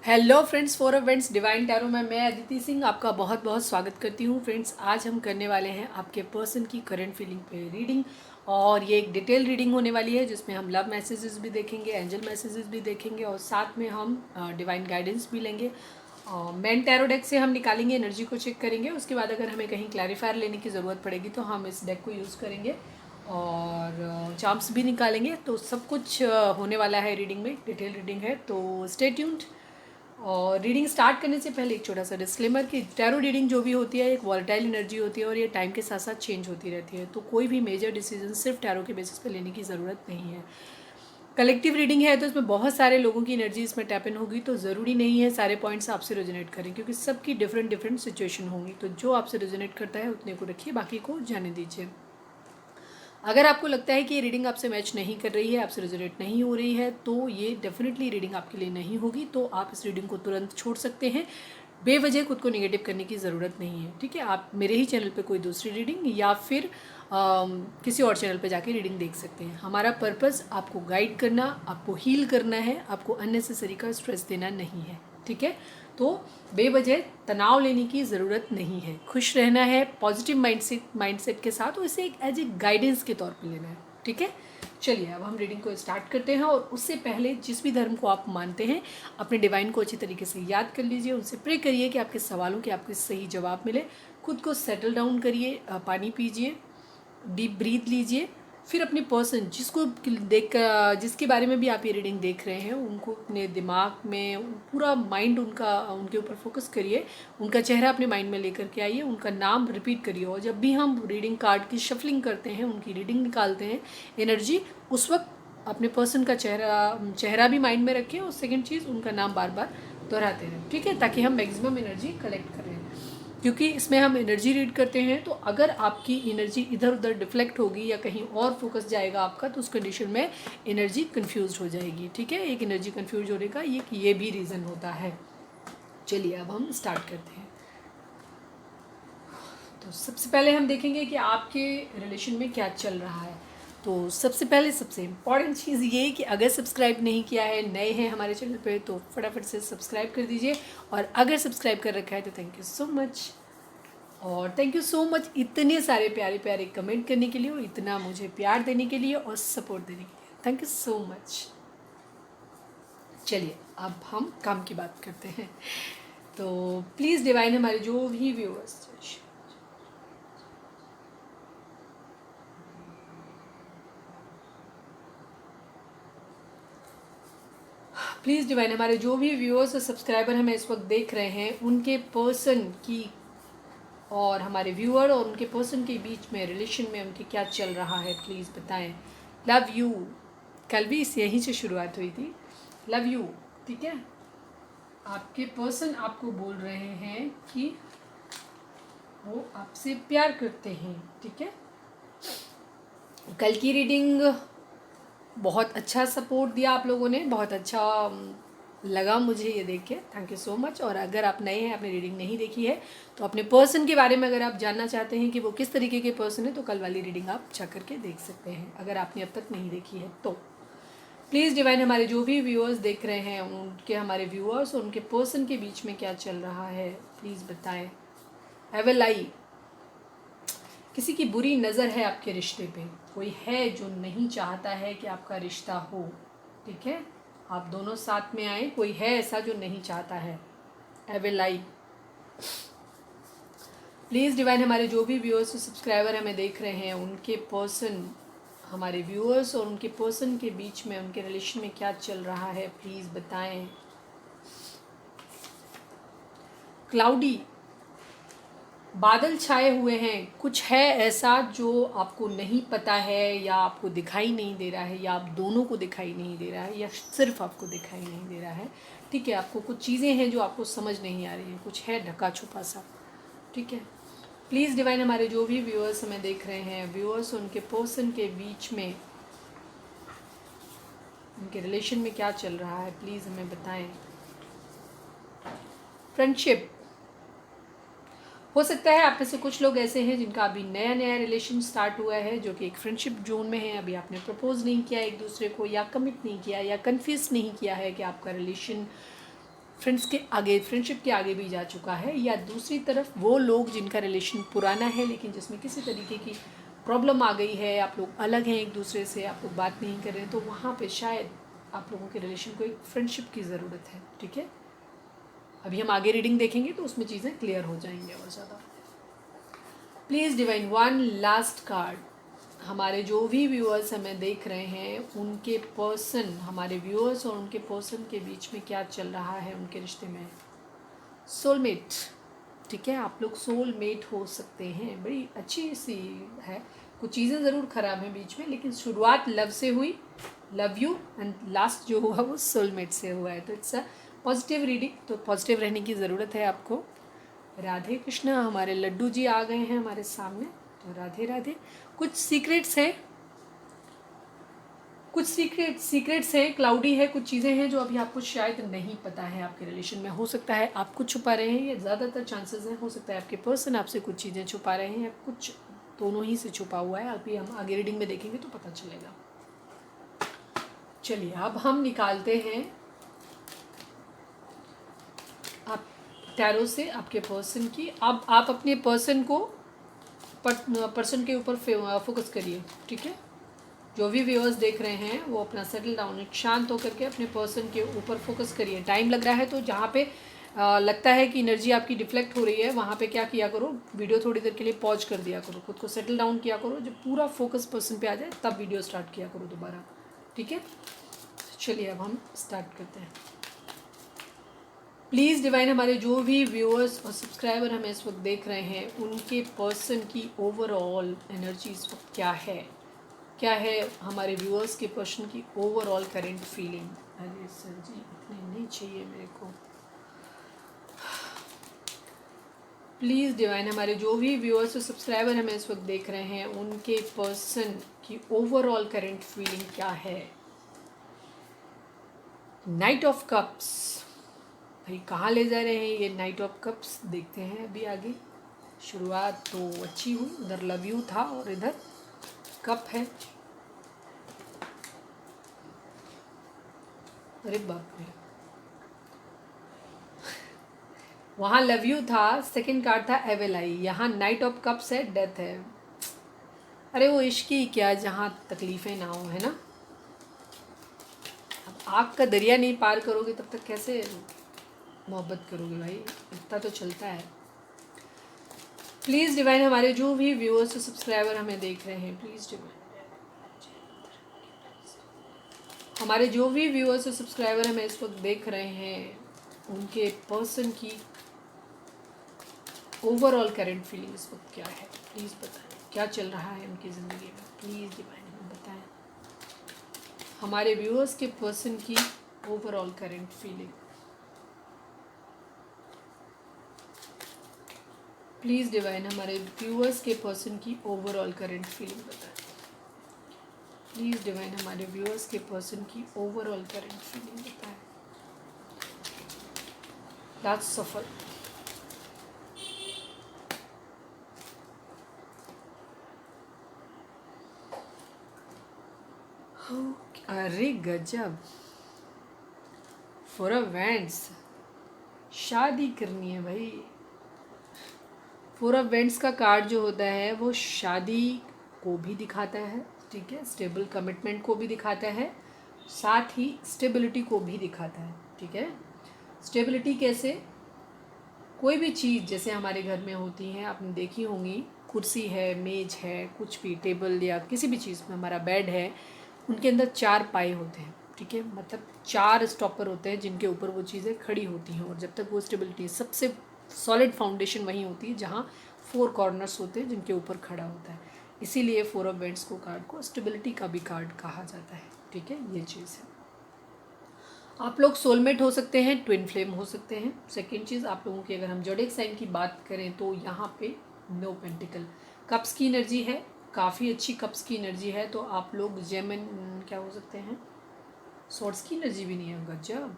Hello friends, for events divine tarot में मैं अदिति सिंह आपका बहुत बहुत स्वागत करती हूँ। फ्रेंड्स, आज हम करने वाले हैं आपके पर्सन की करंट फीलिंग पे रीडिंग, और ये एक डिटेल रीडिंग होने वाली है जिसमें हम लव मैसेजेस भी देखेंगे, एंजल मैसेजेस भी देखेंगे और साथ में हम डिवाइन गाइडेंस भी लेंगे। मेन टैरो डेक से हम निकालेंगे, एनर्जी को चेक करेंगे। उसके बाद अगर हमें कहीं क्लैरिफायर लेने की ज़रूरत पड़ेगी तो हम इस डेक को यूज़ करेंगे और चार्म्स भी निकालेंगे। तो सब कुछ होने वाला है रीडिंग में, डिटेल रीडिंग है, तो स्टे ट्यून्ड। और रीडिंग स्टार्ट करने से पहले एक छोटा सा डिस्क्लेमर कि टैरो रीडिंग जो भी होती है एक वॉलेटाइल एनर्जी होती है और ये टाइम के साथ साथ चेंज होती रहती है, तो कोई भी मेजर डिसीजन सिर्फ टैरो के बेसिस पे लेने की ज़रूरत नहीं है। कलेक्टिव रीडिंग है तो इसमें बहुत सारे लोगों की एनर्जी इसमें टैप इन होगी, तो ज़रूरी नहीं है सारे पॉइंट्स आपसे रेजोनेट करें, क्योंकि सबकी डिफरेंट डिफरेंट सिचुएशन होंगी। तो जो आपसे रेजोनेट करता है उतने को रखिए, बाकी को जाने दीजिए। अगर आपको लगता है कि ये रीडिंग आपसे मैच नहीं कर रही है, आपसे रेजोनेट नहीं हो रही है, तो ये डेफिनेटली रीडिंग आपके लिए नहीं होगी। तो आप इस रीडिंग को तुरंत छोड़ सकते हैं। बेवजह खुद को नेगेटिव करने की ज़रूरत नहीं है, ठीक है। आप मेरे ही चैनल पे कोई दूसरी रीडिंग या फिर किसी और चैनल पे जाके रीडिंग देख सकते हैं। हमारा पर्पस आपको गाइड करना, आपको हील करना है, आपको अननेसेसरी का स्ट्रेस देना नहीं है, ठीक है। तो बेवजह तनाव लेने की ज़रूरत नहीं है, खुश रहना है पॉजिटिव माइंडसेट के साथ, और इसे एक एज ए गाइडेंस के तौर पे लेना है, ठीक है। चलिए अब हम रीडिंग को स्टार्ट करते हैं। और उससे पहले जिस भी धर्म को आप मानते हैं, अपने डिवाइन को अच्छी तरीके से याद कर लीजिए, उनसे प्रे करिए कि आपके सवालों के आपको सही जवाब मिले। खुद को सेटल डाउन करिए, पानी पीजिए, डीप ब्रीथ लीजिए, फिर अपने पर्सन जिसके बारे में भी आप ये रीडिंग देख रहे हैं उनको अपने दिमाग में पूरा माइंड उनके ऊपर फोकस करिए, उनका चेहरा अपने माइंड में लेकर के आइए, उनका नाम रिपीट करिए। और जब भी हम रीडिंग कार्ड की शफलिंग करते हैं, उनकी रीडिंग निकालते हैं एनर्जी, उस वक्त अपने पर्सन का चेहरा भी माइंड में रखें, और सेकेंड चीज़ उनका नाम बार बार दोहराते रहें, ठीक है, ताकि हम मैक्सिमम एनर्जी कलेक्ट करें। क्योंकि इसमें हम एनर्जी रीड करते हैं, तो अगर आपकी एनर्जी इधर उधर डिफ्लेक्ट होगी या कहीं और फोकस जाएगा आपका, तो उस कंडीशन में एनर्जी कंफ्यूज हो जाएगी, ठीक है। एक एनर्जी कंफ्यूज होने का ये भी रीज़न होता है। चलिए अब हम स्टार्ट करते हैं। तो सबसे पहले हम देखेंगे कि आपके रिलेशन में क्या चल रहा है। तो सबसे पहले सबसे इम्पॉर्टेंट चीज़ ये कि अगर सब्सक्राइब नहीं किया है, नए हैं हमारे चैनल पे, तो फटाफट से सब्सक्राइब कर दीजिए, और अगर सब्सक्राइब कर रखा है तो थैंक यू सो मच। और थैंक यू सो मच इतने सारे प्यारे प्यारे कमेंट करने के लिए, और इतना मुझे प्यार देने के लिए और सपोर्ट देने के लिए, थैंक यू सो मच। चलिए अब हम काम की बात करते हैं। तो प्लीज़ डिवाइन, हमारे जो भी व्यूअर्स, प्लीज़ डिवाइन, हमारे जो भी व्यूअर्स और सब्सक्राइबर हमें इस वक्त देख रहे हैं, उनके पर्सन की और हमारे व्यूअर और उनके पर्सन के बीच में रिलेशन में उनके क्या चल रहा है, प्लीज़ बताएं। लव यू, कल भी यहीं से शुरुआत हुई थी, लव यू, ठीक है। आपके पर्सन आपको बोल रहे हैं कि वो आपसे प्यार करते हैं, ठीक है। कल की रीडिंग बहुत अच्छा सपोर्ट दिया आप लोगों ने, बहुत अच्छा लगा मुझे ये देख के, थैंक यू सो मच। और अगर आप नए हैं, आपने रीडिंग नहीं देखी है, तो अपने पर्सन के बारे में अगर आप जानना चाहते हैं कि वो किस तरीके के पर्सन है, तो कल वाली रीडिंग आप जा करके देख सकते हैं, अगर आपने अब तक नहीं देखी है तो। प्लीज़ डिवाइन, हमारे जो भी व्यूअर्स देख रहे हैं, उनके हमारे व्यूअर्स और उनके पर्सन के बीच में क्या चल रहा है, प्लीज़ बताएं। एवल आई, किसी की बुरी नज़र है आपके रिश्ते पे, कोई है जो नहीं चाहता है कि आपका रिश्ता हो, ठीक है। आप दोनों साथ में आए, कोई है ऐसा जो नहीं चाहता है। एवल आई, प्लीज़ डिवाइन, हमारे जो भी व्यूअर्स और सब्सक्राइबर हमें देख रहे हैं, उनके पर्सन, हमारे व्यूअर्स और उनके पर्सन के बीच में, उनके रिलेशन में क्या चल रहा है, प्लीज़ बताएं। क्लाउडी, बादल छाए हुए हैं, कुछ है ऐसा जो आपको नहीं पता है, या आपको दिखाई नहीं दे रहा है, या आप दोनों को दिखाई नहीं दे रहा है, या सिर्फ आपको दिखाई नहीं दे रहा है, ठीक है। आपको कुछ चीज़ें हैं जो आपको समझ नहीं आ रही हैं, कुछ है ढका छुपा सा, ठीक है। प्लीज़ डिवाइन, हमारे जो भी व्यूअर्स हमें देख रहे हैं, व्यूअर्स उनके पर्सन के बीच में, उनके रिलेशन में क्या चल रहा है, प्लीज़ हमें बताएं। फ्रेंडशिप, हो सकता है आप में से कुछ लोग ऐसे हैं जिनका अभी नया नया रिलेशन स्टार्ट हुआ है, जो कि एक फ्रेंडशिप जोन में है। अभी आपने प्रपोज नहीं किया एक दूसरे को, या कमिट नहीं किया, या कन्फ्यूज नहीं किया है कि आपका रिलेशन फ्रेंड्स के आगे, फ्रेंडशिप के आगे भी जा चुका है, या दूसरी तरफ वो लोग जिनका रिलेशन पुराना है लेकिन जिसमें किसी तरीके की प्रॉब्लम आ गई है, आप लोग अलग हैं एक दूसरे से, आप लोग बात नहीं कर रहे हैं, तो वहाँ पे शायद आप लोगों के रिलेशन को एक फ्रेंडशिप की ज़रूरत है। ठीक है, अभी हम आगे रीडिंग देखेंगे तो उसमें चीज़ें क्लियर हो जाएंगे और ज़्यादा। Please divine one last card. हमारे जो भी व्यूअर्स हमें देख रहे हैं उनके पर्सन, हमारे व्यूअर्स और उनके पर्सन के बीच में क्या चल रहा है उनके रिश्ते में। सोलमेट, ठीक है, आप लोग सोलमेट हो सकते हैं, बड़ी अच्छी सी है। कुछ चीज़ें ज़रूर ख़राब हैं बीच में, लेकिन शुरुआत लव से हुई, लव यू, एंड लास्ट जो हुआ वो सोलमेट से हुआ है। तो इट्स अ पॉजिटिव रीडिंग, तो पॉजिटिव रहने की ज़रूरत है आपको। राधे कृष्णा, हमारे लड्डू जी आ गए हैं हमारे सामने, तो राधे राधे। कुछ सीक्रेट्स हैं, कुछ सीक्रेट्स हैं, क्लाउडी है, कुछ चीज़ें हैं जो अभी आपको शायद नहीं पता है आपके रिलेशन में। हो सकता है आप कुछ छुपा रहे हैं, या ज़्यादातर चांसेस हैं, हो सकता है आपके पर्सन आपसे कुछ चीज़ें छुपा रहे हैं, या कुछ दोनों ही से छुपा हुआ है। अभी हम आगे रीडिंग में देखेंगे तो पता चलेगा। चलिए अब हम निकालते हैं आप टैरो से आपके पर्सन की। अब आप अपने पर्सन को पर्सन के ऊपर फोकस करिए। ठीक है, जो भी व्यूअर्स देख रहे हैं वो अपना सेटल डाउन, शांत होकर के अपने पर्सन के ऊपर फोकस करिए। टाइम लग रहा है तो जहाँ पे लगता है कि एनर्जी आपकी डिफ्लेक्ट हो रही है, वहाँ पे क्या किया करो, वीडियो थोड़ी देर के लिए पॉज कर दिया करो, खुद को सेटल डाउन किया करो। जब पूरा फोकस पर्सन पे आ जाए तब वीडियो स्टार्ट किया करो दोबारा। ठीक है, चलिए अब हम स्टार्ट करते हैं। प्लीज़ डिवाइन, हमारे जो भी व्यूअर्स और सब्सक्राइबर हमें इस वक्त देख रहे हैं उनके पर्सन की ओवरऑल एनर्जी इस वक्त क्या है, क्या है हमारे व्यूअर्स के पर्सन की ओवरऑल करेंट फीलिंग। अरे सर जी इतने नहीं चाहिए मेरे को। प्लीज़ डिवाइन, हमारे जो भी व्यूअर्स और सब्सक्राइबर हमें इस वक्त देख रहे हैं उनके पर्सन की ओवरऑल करेंट फीलिंग क्या है। नाइट ऑफ कप्स, भाई कहाँ ले जा रहे हैं ये नाइट ऑफ कप्स, देखते हैं अभी आगे। शुरुआत तो अच्छी हुई, उधर लव यू था और इधर कप है। अरे बाप रे, वहाँ लव यू था, सेकंड कार्ड था एवेल आई, यहाँ नाइट ऑफ कप्स है, डेथ है। अरे वो इश्क ही क्या, जहाँ तकलीफ़ें ना हो, है ना। अब आग का दरिया नहीं पार करोगे तब तक कैसे मोहब्बत करोगे भाई, इतना तो चलता है। प्लीज़ डिवाइन, हमारे जो भी व्यूअर्स और सब्सक्राइबर हमें देख रहे हैं, प्लीज़ डिवाइन, हमारे जो भी व्यूअर्स और सब्सक्राइबर हमें इस वक्त देख रहे हैं उनके पर्सन की ओवरऑल करंट फीलिंग इस वक्त क्या है, प्लीज़ बताएं। क्या चल रहा है उनकी ज़िंदगी में, प्लीज़ डिवाइन हमें बताएं। हमारे व्यूअर्स के पर्सन की overall current feeling, please divine, हमारे व्यूअर्स के पर्सन की ओवरऑल करंट फीलिंग बताएं। प्लीज़ डिवाइन, हमारे व्यूअर्स के पर्सन की ओवरऑल करंट फीलिंग बताएं। लास्ट सफल, अरे गजब, फॉर अ वेंट्स, शादी करनी है भाई। फोर ऑफ वेंट्स का कार्ड जो होता है वो शादी को भी दिखाता है, ठीक है, स्टेबल कमिटमेंट को भी दिखाता है, साथ ही स्टेबिलिटी को भी दिखाता है। ठीक है, स्टेबिलिटी कैसे, कोई भी चीज़ जैसे हमारे घर में होती हैं, आपने देखी होंगी, कुर्सी है, मेज है, कुछ भी टेबल या किसी भी चीज़ में, हमारा बेड है, उनके अंदर 4 पाए होते हैं। ठीक है, मतलब 4 स्टॉपर होते हैं जिनके ऊपर वो चीज़ें खड़ी होती हैं, और जब तक वो स्टेबिलिटी, सबसे सॉलिड फाउंडेशन वहीं होती है जहाँ 4 कॉर्नर्स होते हैं जिनके ऊपर खड़ा होता है। इसीलिए फोर ऑफ वेंट्स को कार्ड को स्टेबिलिटी का भी कार्ड कहा जाता है। ठीक है, ये चीज़ है। आप लोग सोलमेट हो सकते हैं, ट्विन फ्लेम हो सकते हैं। सेकेंड चीज़, आप लोगों की अगर हम जोडिएक साइन की बात करें तो यहाँ पे नो पेंटिकल, कप्स की एनर्जी है, काफ़ी अच्छी कप्स की एनर्जी है, तो आप लोग जेमिन क्या हो सकते हैं, सॉर्ड्स की एनर्जी भी नहीं है, गजब।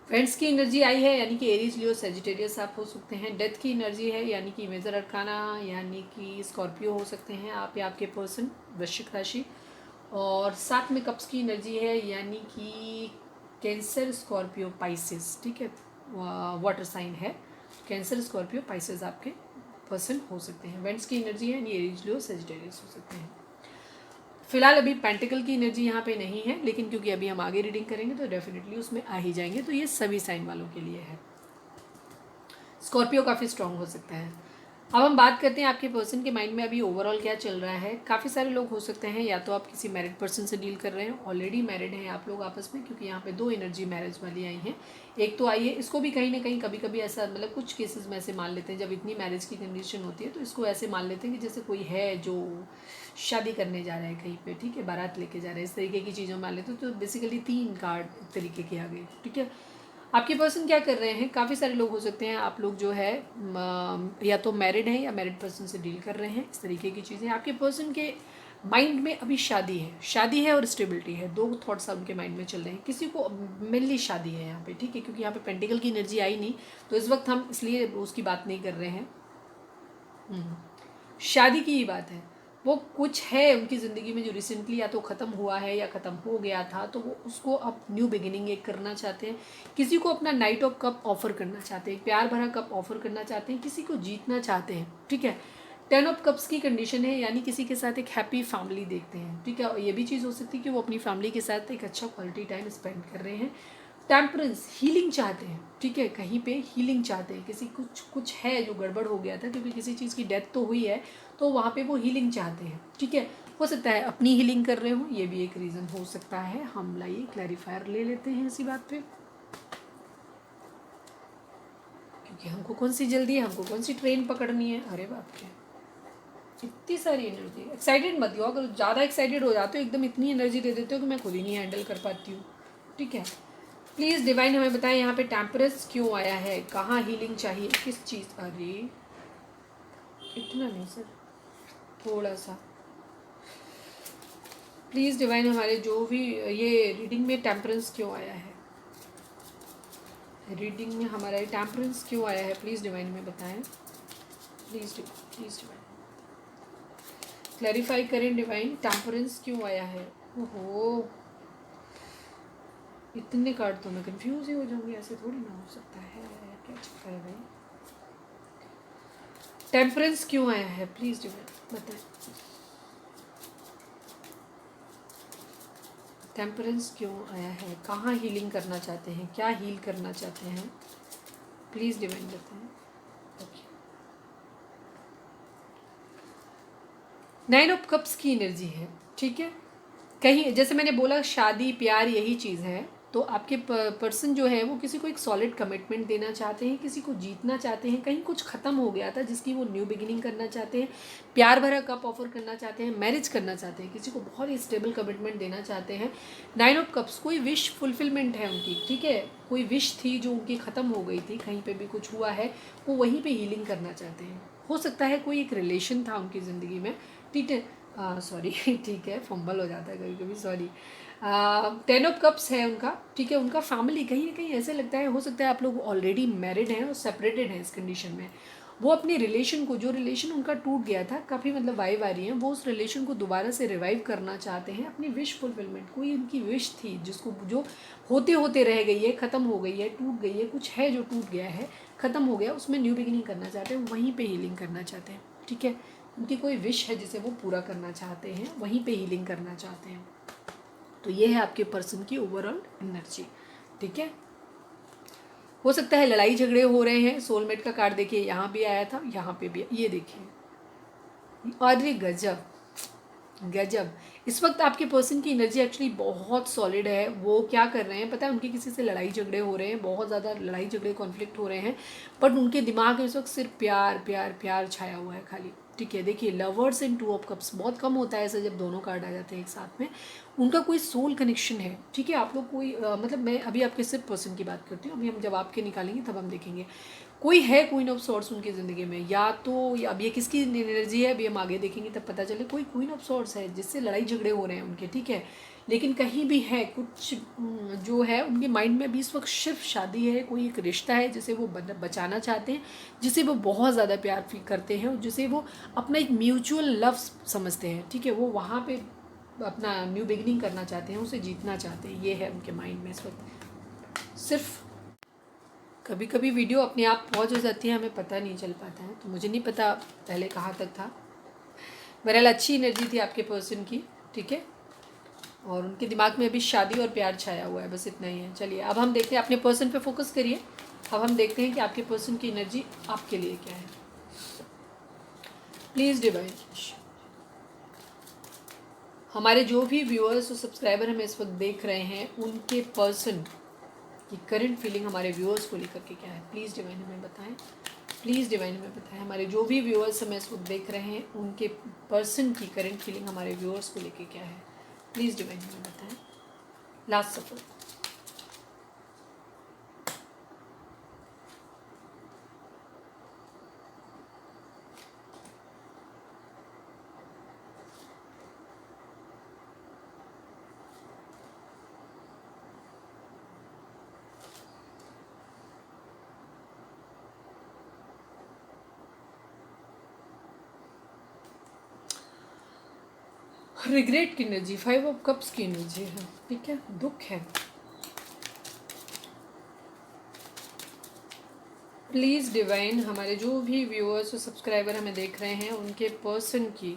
फ्रेंड्स की एनर्जी आई है, यानी कि एरीज, लियो, सेजिटेरियस आप हो सकते हैं। डेथ की एनर्जी है, यानी कि मेजर अरकाना, यानी कि स्कॉर्पियो हो सकते हैं आप या आपके पर्सन, वृश्चिक राशि। और साथ में कप्स की एनर्जी है, यानी कि कैंसर, स्कॉर्पियो, पाइसेस, ठीक है, वाटर साइन है। कैंसर, स्कॉर्पियो, पाइसेस आपके पर्सन हो सकते हैं। वेंट्स की एनर्जी है, एरीज, लियो, सेजिटेरियस हो सकते हैं। फिलहाल अभी पेंटिकल की एनर्जी यहाँ पे नहीं है, लेकिन क्योंकि अभी हम आगे रीडिंग करेंगे तो डेफिनेटली उसमें आ ही जाएंगे, तो ये सभी साइन वालों के लिए है। स्कॉर्पियो काफ़ी स्ट्रांग हो सकता है। अब हम बात करते हैं आपके पर्सन के माइंड में अभी ओवरऑल क्या चल रहा है। काफ़ी सारे लोग हो सकते हैं, या तो आप किसी मैरिड पर्सन से डील कर रहे हैं, ऑलरेडी मैरिड हैं आप लोग आपस में, क्योंकि यहाँ पे 2 एनर्जी मैरिज वाली आई हैं। एक तो आई है, इसको भी कहीं ना कहीं कभी कभी ऐसा, मतलब कुछ केसेस में ऐसे मान लेते हैं, जब इतनी मैरिज की कंडीशन होती है तो इसको ऐसे मान लेते हैं कि जैसे कोई है जो शादी करने जा रहा है कहीं पे, ठीक है, बारात लेके जा रहे हैं, इस तरीके की चीज़ों में मान लेते हैं। तो बेसिकली 3 कार्ड तरीके के आ गए, ठीक है। आपके पर्सन क्या कर रहे हैं, काफ़ी सारे लोग हो सकते हैं आप लोग जो है या तो मैरिड हैं या मैरिड पर्सन से डील कर रहे हैं, इस तरीके की चीज़ें। आपके पर्सन के माइंड में अभी शादी है और स्टेबिलिटी है, 2 थॉट्स उनके माइंड में चल रहे हैं। किसी को मेनली शादी है यहाँ पे, ठीक है, क्योंकि यहाँ पे पेंटिकल की एनर्जी आई नहीं, तो इस वक्त हम इसलिए उसकी बात नहीं कर रहे हैं। शादी की ही बात है। वो कुछ है उनकी ज़िंदगी में जो रिसेंटली या तो ख़त्म हुआ है या ख़त्म हो गया था, तो वो उसको अब न्यू बिगिनिंग एक करना चाहते हैं। किसी को अपना नाइट ऑफ कप ऑफर करना चाहते हैं, प्यार भरा कप ऑफर करना चाहते हैं, किसी को जीतना चाहते हैं, ठीक है। 10 ऑफ कप्स की कंडीशन है, यानी किसी के साथ एक हैप्पी फैमिली देखते हैं, ठीक है। और ये भी चीज़ हो सकती है कि वो अपनी फैमिली के साथ एक अच्छा क्वालिटी टाइम स्पेंड कर रहे हैं। टेम्परेंस, हीलिंग चाहते हैं, ठीक है, कहीं पे हीलिंग चाहते हैं, किसी कुछ है जो गड़बड़ हो गया था, क्योंकि किसी चीज़ की डेथ तो हुई है, तो वहाँ पे वो हीलिंग चाहते हैं, ठीक है। हो सकता है अपनी हीलिंग कर रहे हो, ये भी एक रीज़न हो सकता है। हम लाइए क्लैरिफायर ले लेते हैं इसी बात पे, क्योंकि हमको कौन सी जल्दी है, हमको कौन सी ट्रेन पकड़नी है। अरे बाप रे, इतनी सारी एनर्जी। एक्साइटेड मत हो, अगर ज़्यादा एक्साइटेड हो जाते हो एकदम इतनी एनर्जी दे देते हो कि मैं खुद ही नहीं हैंडल कर पाती हूँ, ठीक है। प्लीज़ डिवाइन हमें बताएं यहाँ पे टेम्परेंस क्यों आया है, कहाँ हीलिंग चाहिए, किस चीज़। अरे इतना नहीं सर, थोड़ा सा प्लीज़ डिवाइन हमारे जो भी ये रीडिंग में टेम्परेंस क्यों आया है, रीडिंग में हमारा ये टेम्परेंस क्यों आया है, प्लीज़ डिवाइन में बताएं। प्लीज़ डिवाइन क्लैरिफाई करें डिवाइन, टेम्परेंस क्यों आया है। ओहो, इतने कार्ड तो मैं कंफ्यूज ही हो जाऊंगी, ऐसे थोड़ी ना हो सकता है, क्या चक्कर है भाई। टेम्परेंस क्यों आया है, प्लीज़ डिवाइन बताएं। टेम्परेंस क्यों आया है, कहाँ हीलिंग करना चाहते हैं, क्या हील करना चाहते हैं, प्लीज़ डिवाइन बताएं। ओके, 9 ऑफ कप्स की एनर्जी है, ठीक है। कहीं जैसे मैंने बोला शादी प्यार यही चीज़ है, तो आपके पर्सन जो है वो किसी को एक सॉलिड कमिटमेंट देना चाहते हैं, किसी को जीतना चाहते हैं, कहीं कुछ ख़त्म हो गया था जिसकी वो न्यू बिगिनिंग करना चाहते हैं, प्यार भरा कप ऑफर करना चाहते हैं, मैरिज करना चाहते हैं, किसी को बहुत ही स्टेबल कमिटमेंट देना चाहते हैं। 9 ऑफ कप्स, कोई विश फुलफिलमेंट है उनकी, ठीक है, कोई विश थी जो उनकी ख़त्म हो गई थी, कहीं पर भी कुछ हुआ है, वो वहीं पर हीलिंग करना चाहते हैं। हो सकता है कोई एक रिलेशन था उनकी ज़िंदगी में, ठीक है, सॉरी ठीक है, फंबल हो जाता है कभी कभी, सॉरी। 10 ऑफ कप्स है उनका, ठीक है। उनका फैमिली कहीं ना कहीं ऐसे लगता है, हो सकता है आप लोग ऑलरेडी मैरिड हैं और सेपरेटेड हैं इस कंडीशन में। वो अपनी रिलेशन को, जो रिलेशन उनका टूट गया था, काफ़ी मतलब वाइब आ रही है, वो उस रिलेशन को दोबारा से रिवाइव करना चाहते हैं, अपनी विश फुलफिलमेंट। कोई उनकी विश थी जिसको जो होते होते रह गई है, ख़त्म हो गई है, टूट गई है, कुछ है जो टूट गया है, ख़त्म हो गया, उसमें न्यू बिगिनिंग करना चाहते हैं, वहीं पर हीलिंग करना चाहते हैं, ठीक है। उनकी कोई विश है जिसे वो पूरा करना चाहते हैं, वहीं पे हीलिंग करना चाहते हैं। तो ये है आपके पर्सन की ओवरऑल एनर्जी, ठीक है। हो सकता है लड़ाई झगड़े हो रहे हैं, सोलमेट का कार्ड देखिए यहाँ भी आया था, यहाँ पे भी, ये देखिए, और ये गजब गजब। इस वक्त आपके पर्सन की एनर्जी एक्चुअली बहुत सॉलिड है। वो क्या कर रहे हैं पता है, उनके किसी से लड़ाई झगड़े हो रहे हैं, बहुत ज़्यादा लड़ाई झगड़े कॉन्फ्लिक्ट हो रहे हैं, बट उनके दिमाग में इस वक्त सिर्फ प्यार प्यार प्यार छाया हुआ है खाली, ठीक है। देखिए लवर्स एंड 2 ऑफ कप्स, बहुत कम होता है ऐसा जब दोनों कार्ड आ जाते हैं एक साथ में। उनका कोई सोल कनेक्शन है, ठीक है। आप लोग कोई मतलब मैं अभी आपके सिर्फ पर्सन की बात करती हूँ, अभी हम जब आपके निकालेंगे तब हम देखेंगे कोई है क्वीन ऑफ सॉर्ड्स उनकी ज़िंदगी में, या तो अब ये किसकी एनर्जी है अभी हम आगे देखेंगे तब पता चले। कोई क्वीन ऑफ सॉर्ड्स है जिससे लड़ाई झगड़े हो रहे हैं उनके, ठीक है, लेकिन कहीं भी है कुछ जो है उनके माइंड में अभी इस वक्त सिर्फ शादी है, कोई एक रिश्ता है जिसे वो बचाना चाहते हैं, जिसे वो बहुत ज़्यादा प्यार फील करते हैं और जिसे वो अपना एक म्यूचुअल लव समझते हैं, ठीक है। वो वहाँ पे अपना न्यू बिगनिंग करना चाहते हैं, उसे जीतना चाहते हैं, ये है उनके माइंड में इस वक्त। सिर्फ कभी कभी वीडियो अपने आप पॉज हो जाती है, हमें पता नहीं चल पाता है, तो मुझे नहीं पता पहले कहाँ तक था। बहरहाल अच्छी एनर्जी थी आपके पर्सन की, ठीक है, और उनके दिमाग में अभी शादी और प्यार छाया हुआ है, बस इतना ही है। चलिए अब हम देखते हैं, अपने पर्सन पे फोकस करिए। अब हम देखते हैं कि आपके पर्सन की एनर्जी आपके लिए क्या है। प्लीज़ डिवाइन, हमारे जो भी व्यूअर्स और सब्सक्राइबर हमें इस वक्त देख रहे हैं, उनके पर्सन की करंट फीलिंग हमारे व्यूअर्स को लेकर के क्या है, प्लीज़ डिवाइन हमें बताएं। प्लीज़ डिवाइन हमें बताएं, हमारे जो भी व्यूअर्स हमें इस वक्त देख रहे हैं, उनके पर्सन की करंट फीलिंग हमारे व्यूअर्स को लेकर क्या है, प्लीज़ डिवाइन हमें बताएं। लास्ट सफर। रिग्रेट की एनर्जी, 5 ऑफ कप्स की एनर्जी है, ठीक है, दुख है। प्लीज़ डिवाइन, हमारे जो भी व्यूअर्स और सब्सक्राइबर हमें देख रहे हैं, उनके पर्सन की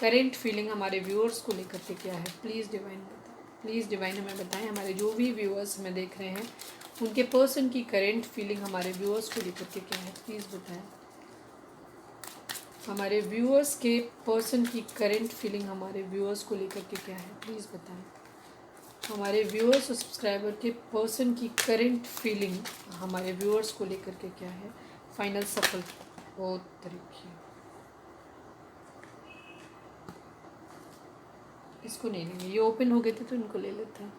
करेंट फीलिंग हमारे व्यूअर्स को लेकर के क्या है, प्लीज़ डिवाइन बताएं। प्लीज़ डिवाइन हमें बताएं, हमारे जो भी व्यूअर्स हमें देख रहे हैं, उनके पर्सन की करेंट फीलिंग हमारे व्यूअर्स को लेकर के क्या है, प्लीज़ बताएं। हमारे व्यूअर्स के पर्सन की करेंट फीलिंग हमारे व्यूअर्स को लेकर के क्या है, प्लीज़ बताएं। हमारे व्यूअर्स और सब्सक्राइबर के पर्सन की करेंट फीलिंग हमारे व्यूअर्स को लेकर के क्या है, फाइनल सफल बहुत तरीके। इसको नहीं लेंगे, ये ओपन हो गए थे तो इनको ले लेते हैं।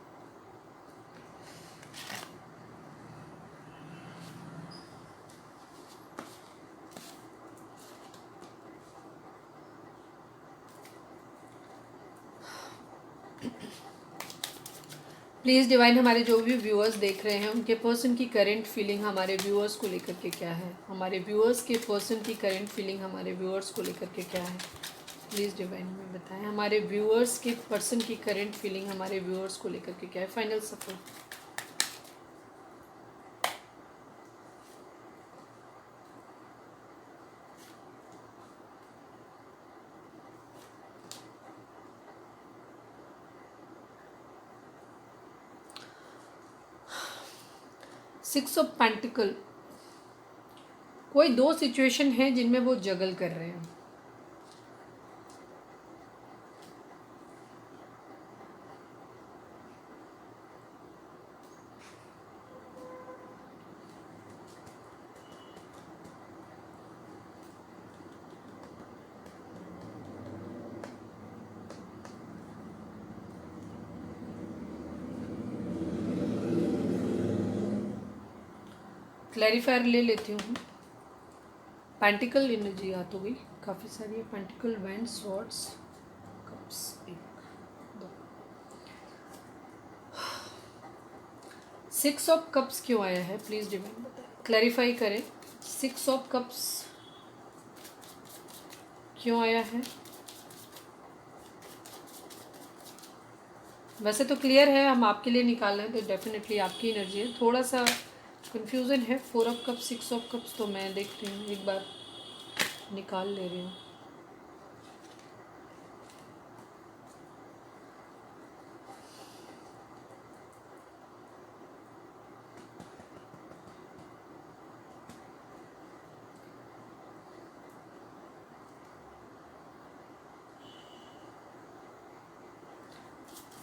प्लीज़ डिवाइन, हमारे जो भी व्यूअर्स देख रहे हैं, उनके पर्सन की करंट फीलिंग हमारे व्यूअर्स को लेकर के क्या है, हमारे व्यूअर्स के पर्सन की करंट फीलिंग हमारे व्यूअर्स को लेकर के क्या है, प्लीज़ डिवाइन में बताएं। हमारे व्यूअर्स के पर्सन की करंट फीलिंग हमारे व्यूअर्स को लेकर के क्या है, final support. Six of pentacle, कोई दो सिचुएशन है जिनमें वो जगल कर रहे हैं। क्लैरिफायर ले लेती हूँ। पेंटिकल एनर्जी आ तो गई काफ़ी सारी है, पेंटिकल, वैंड, स्वॉर्ड्स, कप्स, एक दो। सिक्स ऑफ कप्स क्यों आया है, प्लीज़ डिवाइन बताएं, क्लैरिफाई करें। सिक्स ऑफ कप्स क्यों आया है? वैसे तो क्लियर है, हम आपके लिए निकाल रहे हैं तो डेफिनेटली आपकी एनर्जी है। थोड़ा सा कन्फ्यूज़न है, 4 ऑफ कप्स, 6 ऑफ कप्स, तो मैं देख रही हूँ, एक बार निकाल ले रही हूँ।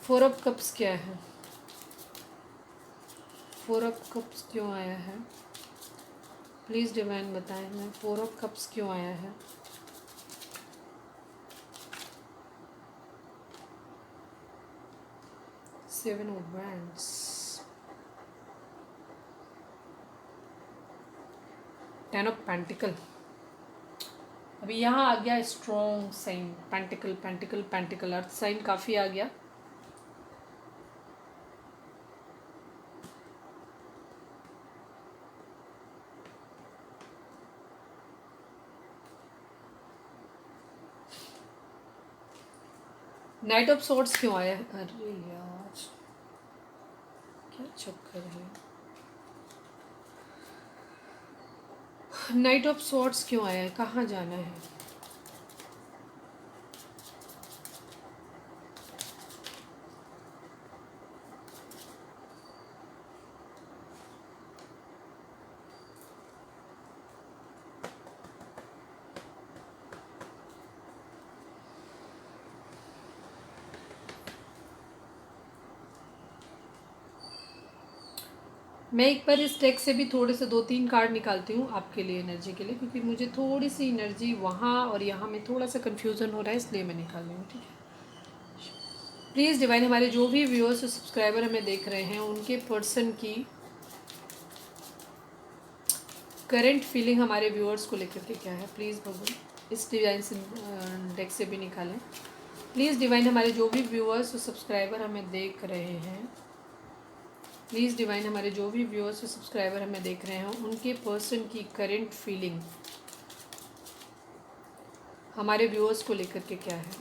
फोर ऑफ कप्स क्या है, फोर ऑफ कप्स क्यों आया है, प्लीज़ डिवाइन बताएं मैं, फोर ऑफ कप्स क्यों आया है? Seven of wands, ten of pentacle. अभी यहाँ आ गया strong sign, pentacle pentacle pentacle, earth sign काफ़ी आ गया। नाइट ऑफ सोर्ड्स क्यों आया है? अरे यार, क्या चक्कर है। नाइट ऑफ सॉर्ट्स क्यों आया है, कहाँ जाना है? मैं एक बार इस डेक से भी थोड़े से 2-3 कार्ड निकालती हूँ आपके लिए, एनर्जी के लिए, क्योंकि मुझे थोड़ी सी एनर्जी वहाँ और यहाँ में थोड़ा सा कन्फ्यूज़न हो रहा है, इसलिए मैं निकाल रही हूँ। ठीक है, प्लीज़ डिवाइन, हमारे जो भी व्यूअर्स और सब्सक्राइबर हमें देख रहे हैं उनके पर्सन की करंट फीलिंग हमारे व्यूअर्स को लेकर के क्या है, प्लीज़ भगवान इस डिवाइन से डेक से भी निकालें। प्लीज़ डिवाइन, हमारे जो भी व्यूअर्स और सब्सक्राइबर हमें देख रहे हैं, प्लीज़ डिवाइन, हमारे जो भी व्यूअर्स और सब्सक्राइबर हमें देख रहे हैं उनके पर्सन की करंट फीलिंग हमारे व्यूअर्स को लेकर के क्या है।